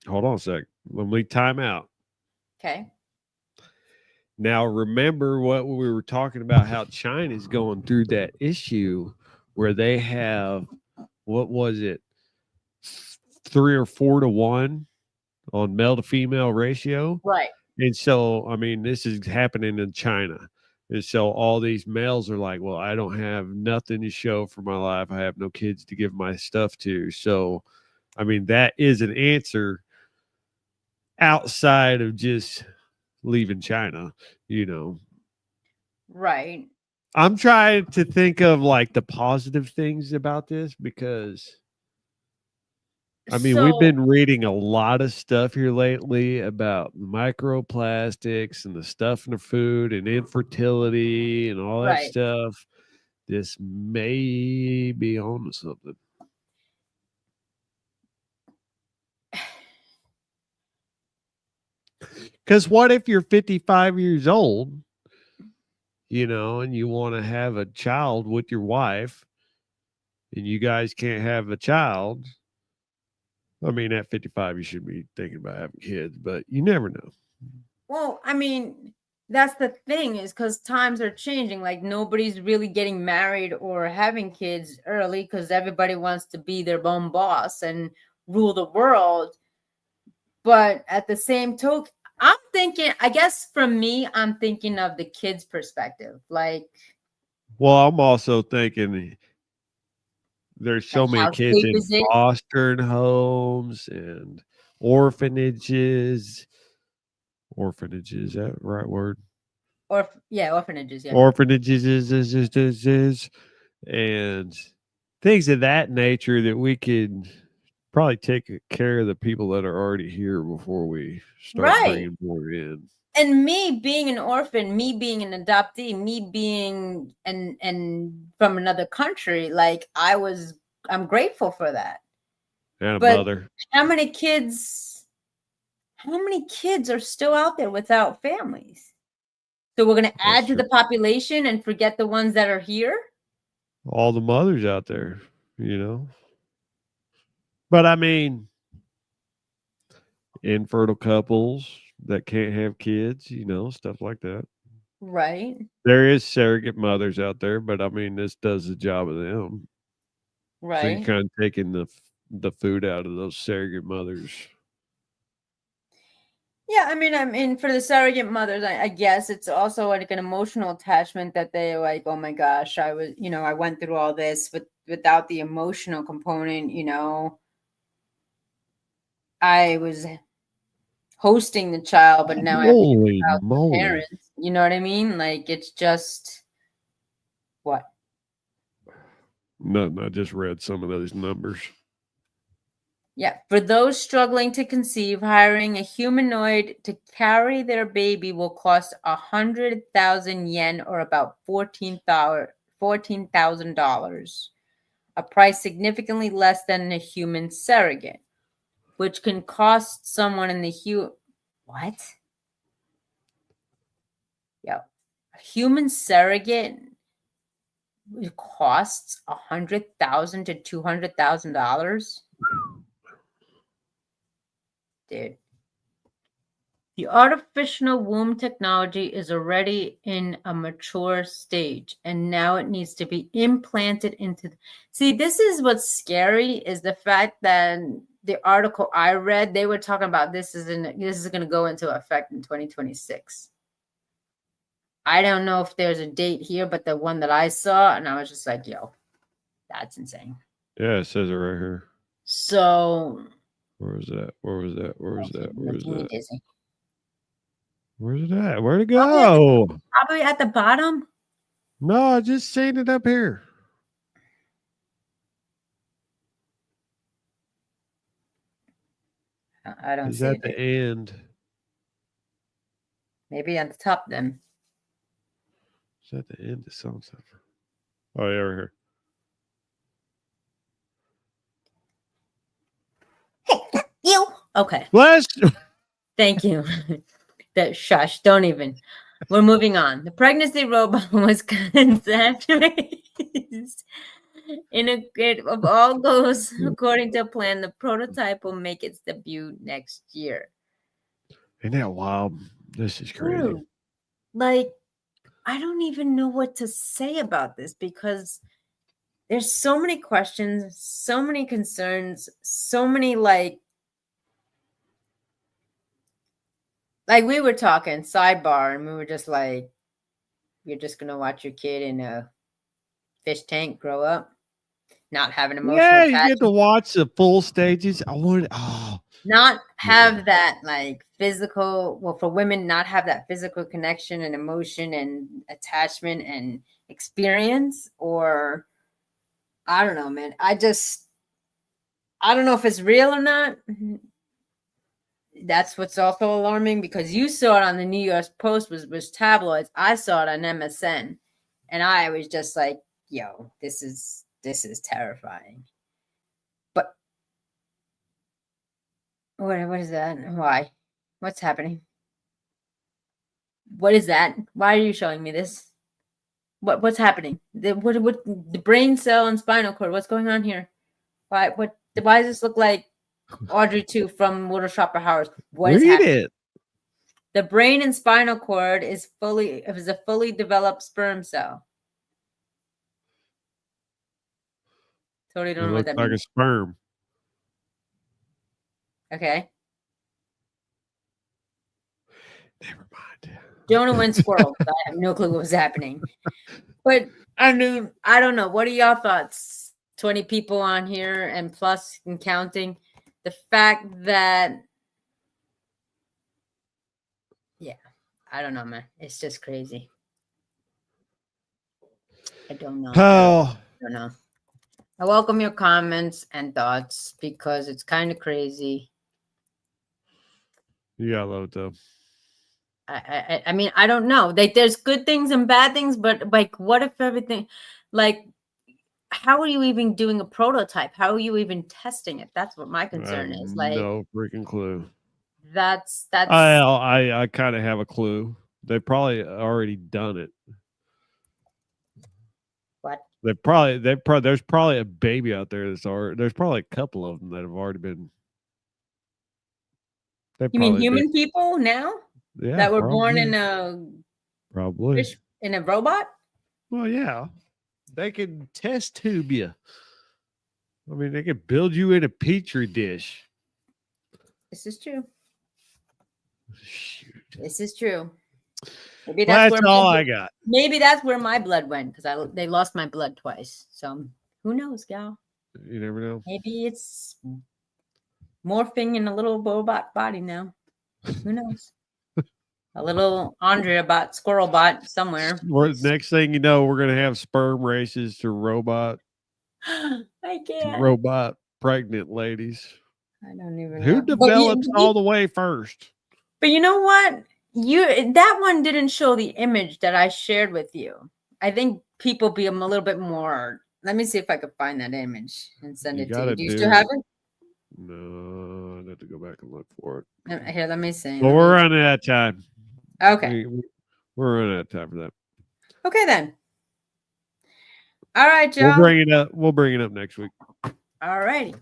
Hold on a second. When we time out. Okay. Now, remember what we were talking about, how China's going through that issue where they have, what was it, 3 or 4 to 1 on male to female ratio? Right. And so, I mean, this is happening in China. And so all these males are like, well, I don't have nothing to show for my life. I have no kids to give my stuff to. So, I mean, that is an answer outside of just leaving China, you know. Right. I'm trying to think of like the positive things about this, because I mean, we've been reading a lot of stuff here lately about microplastics and the stuff in the food and infertility and all that right. stuff. This may be on to something. Because what if you're 55 years old, you know, and you want to have a child with your wife and you guys can't have a child? I mean, at 55, you should be thinking about having kids, but you never know. Well, I mean, that's the thing, is because times are changing. Like, nobody's really getting married or having kids early because everybody wants to be their own boss and rule the world. But at the same token, I'm thinking, I guess for me, I'm thinking of the kids' perspective. Like, well, I'm also thinking there's so many how kids safe in is it? foster homes and orphanages. Orphanages, is that the right word? Or yeah, orphanages. Yeah. Orphanages and things of that nature that we could probably take care of the people that are already here before we start Right. bringing more in. And me being an orphan, me being an adoptee, me being and from another country, like I'm grateful for that. And a But mother. how many kids are still out there without families? So we're going to That's add to true. the population and forget the ones that are here? All the mothers out there, you know. But I mean, infertile couples that can't have kids, you know, stuff like that. Right. There is surrogate mothers out there, but I mean, this does the job of them. So you're Right. kind of taking the food out of those surrogate mothers. Yeah, I mean, for the surrogate mothers, I guess it's also like an emotional attachment that they like, oh my gosh, I went through all this, but without the emotional component, I was hosting the child, but now I have to give the Holy child to the moly. parents. You know what I mean? Like it's just what? Nothing. I just read some of those numbers. Yeah, for those struggling to conceive, hiring a humanoid to carry their baby will cost 100,000 yen, or about $14,000, a price significantly less than a human surrogate, which can cost someone in the what? Yeah, a human surrogate costs 100,000 to $200,000, dude. The artificial womb technology is already in a mature stage, and now it needs to be implanted into. See, this is what's scary is the fact that the article I read, they were talking about this is going to go into effect in 2026. I don't know if there's a date here, but the one that I saw, and I was just like, yo, that's insane. Yeah, it says it right here. So Where was that? Where was that? Where was that? Where was making me that? dizzy. Where's it at? Where'd it Probably at go? probably at the bottom. No, I just seen it up here. I don't It's see at it. the end. Maybe at the top then. It's at the end of something. Oh, yeah, right here. Hey, you. Okay. Bless. Thank you. That shush. Don't even. We're moving on. The pregnancy robot was conceived. If all goes according to plan, the prototype will make its debut next year. Isn't that wild? This is crazy. Dude, like, I don't even know what to say about this because there's so many questions, so many concerns, so many like we were talking sidebar and we were just like, you're just gonna watch your kid in a fish tank grow up, not have an emotional Yeah, you get to attachment, watch the full stages. I wanted. not Yeah. have that like physical, well, for women, not have that physical connection and emotion and attachment and experience, or I don't know, man. I don't know if it's real or not. That's what's also alarming because you saw it on the New York Post was tabloids. I saw it on MSN, and I was just like, "Yo, this is terrifying." But what is that? Why? What's happening? What is that? Why are you showing me this? What's happening? What the brain cell and spinal cord? What's going on here? Why does this look like Audrey 2 from Little Shop of Horrors? What is Read happening? it. The brain and spinal cord is a fully developed sperm cell. Totally It don't know what looks that like a means. sperm. Okay. Never mind. Jonah went squirrel. I have no clue what was happening. But I mean, I don't know. What are y'all thoughts? 20 people on here and plus and counting. The fact that, yeah, I don't know, man. It's just crazy. I don't know. I don't know. I welcome your comments and thoughts because it's kind of crazy. Yeah, I love it though. I mean, I don't know. Like, there's good things and bad things, but like, what if everything, like, how are you even doing a prototype? How are you even testing it? That's what my concern is. Like, no freaking clue. that's I kind of have a clue. They probably already done it. what? There's probably a baby out there there's probably a couple of them that have already been. You mean human people now? Yeah, that were probably. born in a in a robot? Well, yeah, they can test tube you. I mean, they can build you in a petri dish. This is true. Shoot. This is true. Maybe that's all I got. Maybe that's where my blood went because they lost my blood twice. So who knows, gal? You never know. Maybe it's morphing in a little robot body now. Who knows? A little Andrea bot, squirrel bot somewhere. Next thing you know, we're gonna have sperm races to robot. I can't. Robot pregnant ladies. I don't even know. Who develops all the way first? But you know what? That one didn't show the image that I shared with you. I think people be a little bit more. Let me see if I could find that image and send it to you. Do you still have it? No, I have to go back and look for it. Here, let me see. Well, we're running out of time. Okay. We're running out of time for that. Okay, then. All right, y'all. We'll bring it up next week. All righty.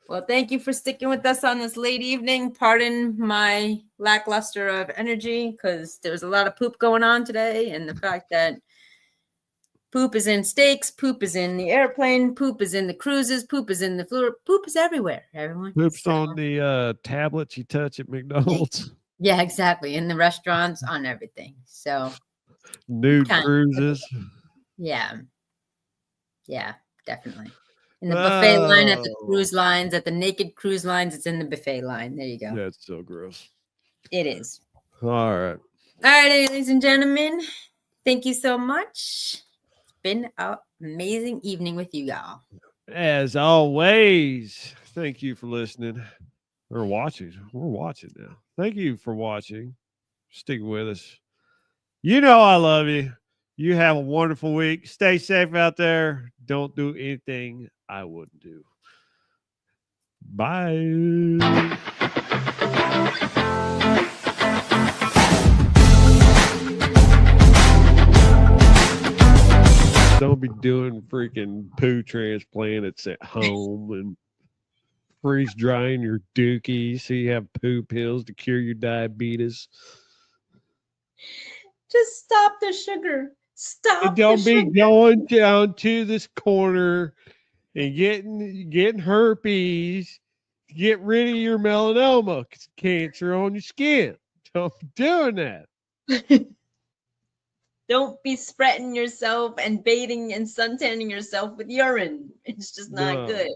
Well, thank you for sticking with us on this late evening. Pardon my lackluster of energy because there was a lot of poop going on today, and the fact that poop is in steaks, poop is in the airplane, poop is in the cruises, poop is in the floor, poop is everywhere, everyone. Poop's on the tablets you touch at McDonald's. Yeah, exactly. In the restaurants, on everything. So nude cruises. Yeah. Yeah, definitely. In the buffet line, at the cruise lines, at the naked cruise lines, it's in the buffet line. There you go. That's so gross. It is. All right. All right, ladies and gentlemen. Thank you so much. It's been an amazing evening with you, y'all. As always, thank you for listening or watching. We're watching now. Thank you for watching. Sticking with us. You know I love you. You have a wonderful week. Stay safe out there. Don't do anything I wouldn't do. Bye. Don't be doing freaking poo transplants at home and freeze drying your dookie so you have poo pills to cure your diabetes. Just stop the sugar. Stop. Don't be going down to this corner and getting herpes. Get rid of your melanoma, cancer on your skin. Don't be doing that. Don't be spreading yourself and bathing and suntanning yourself with urine. It's just not good.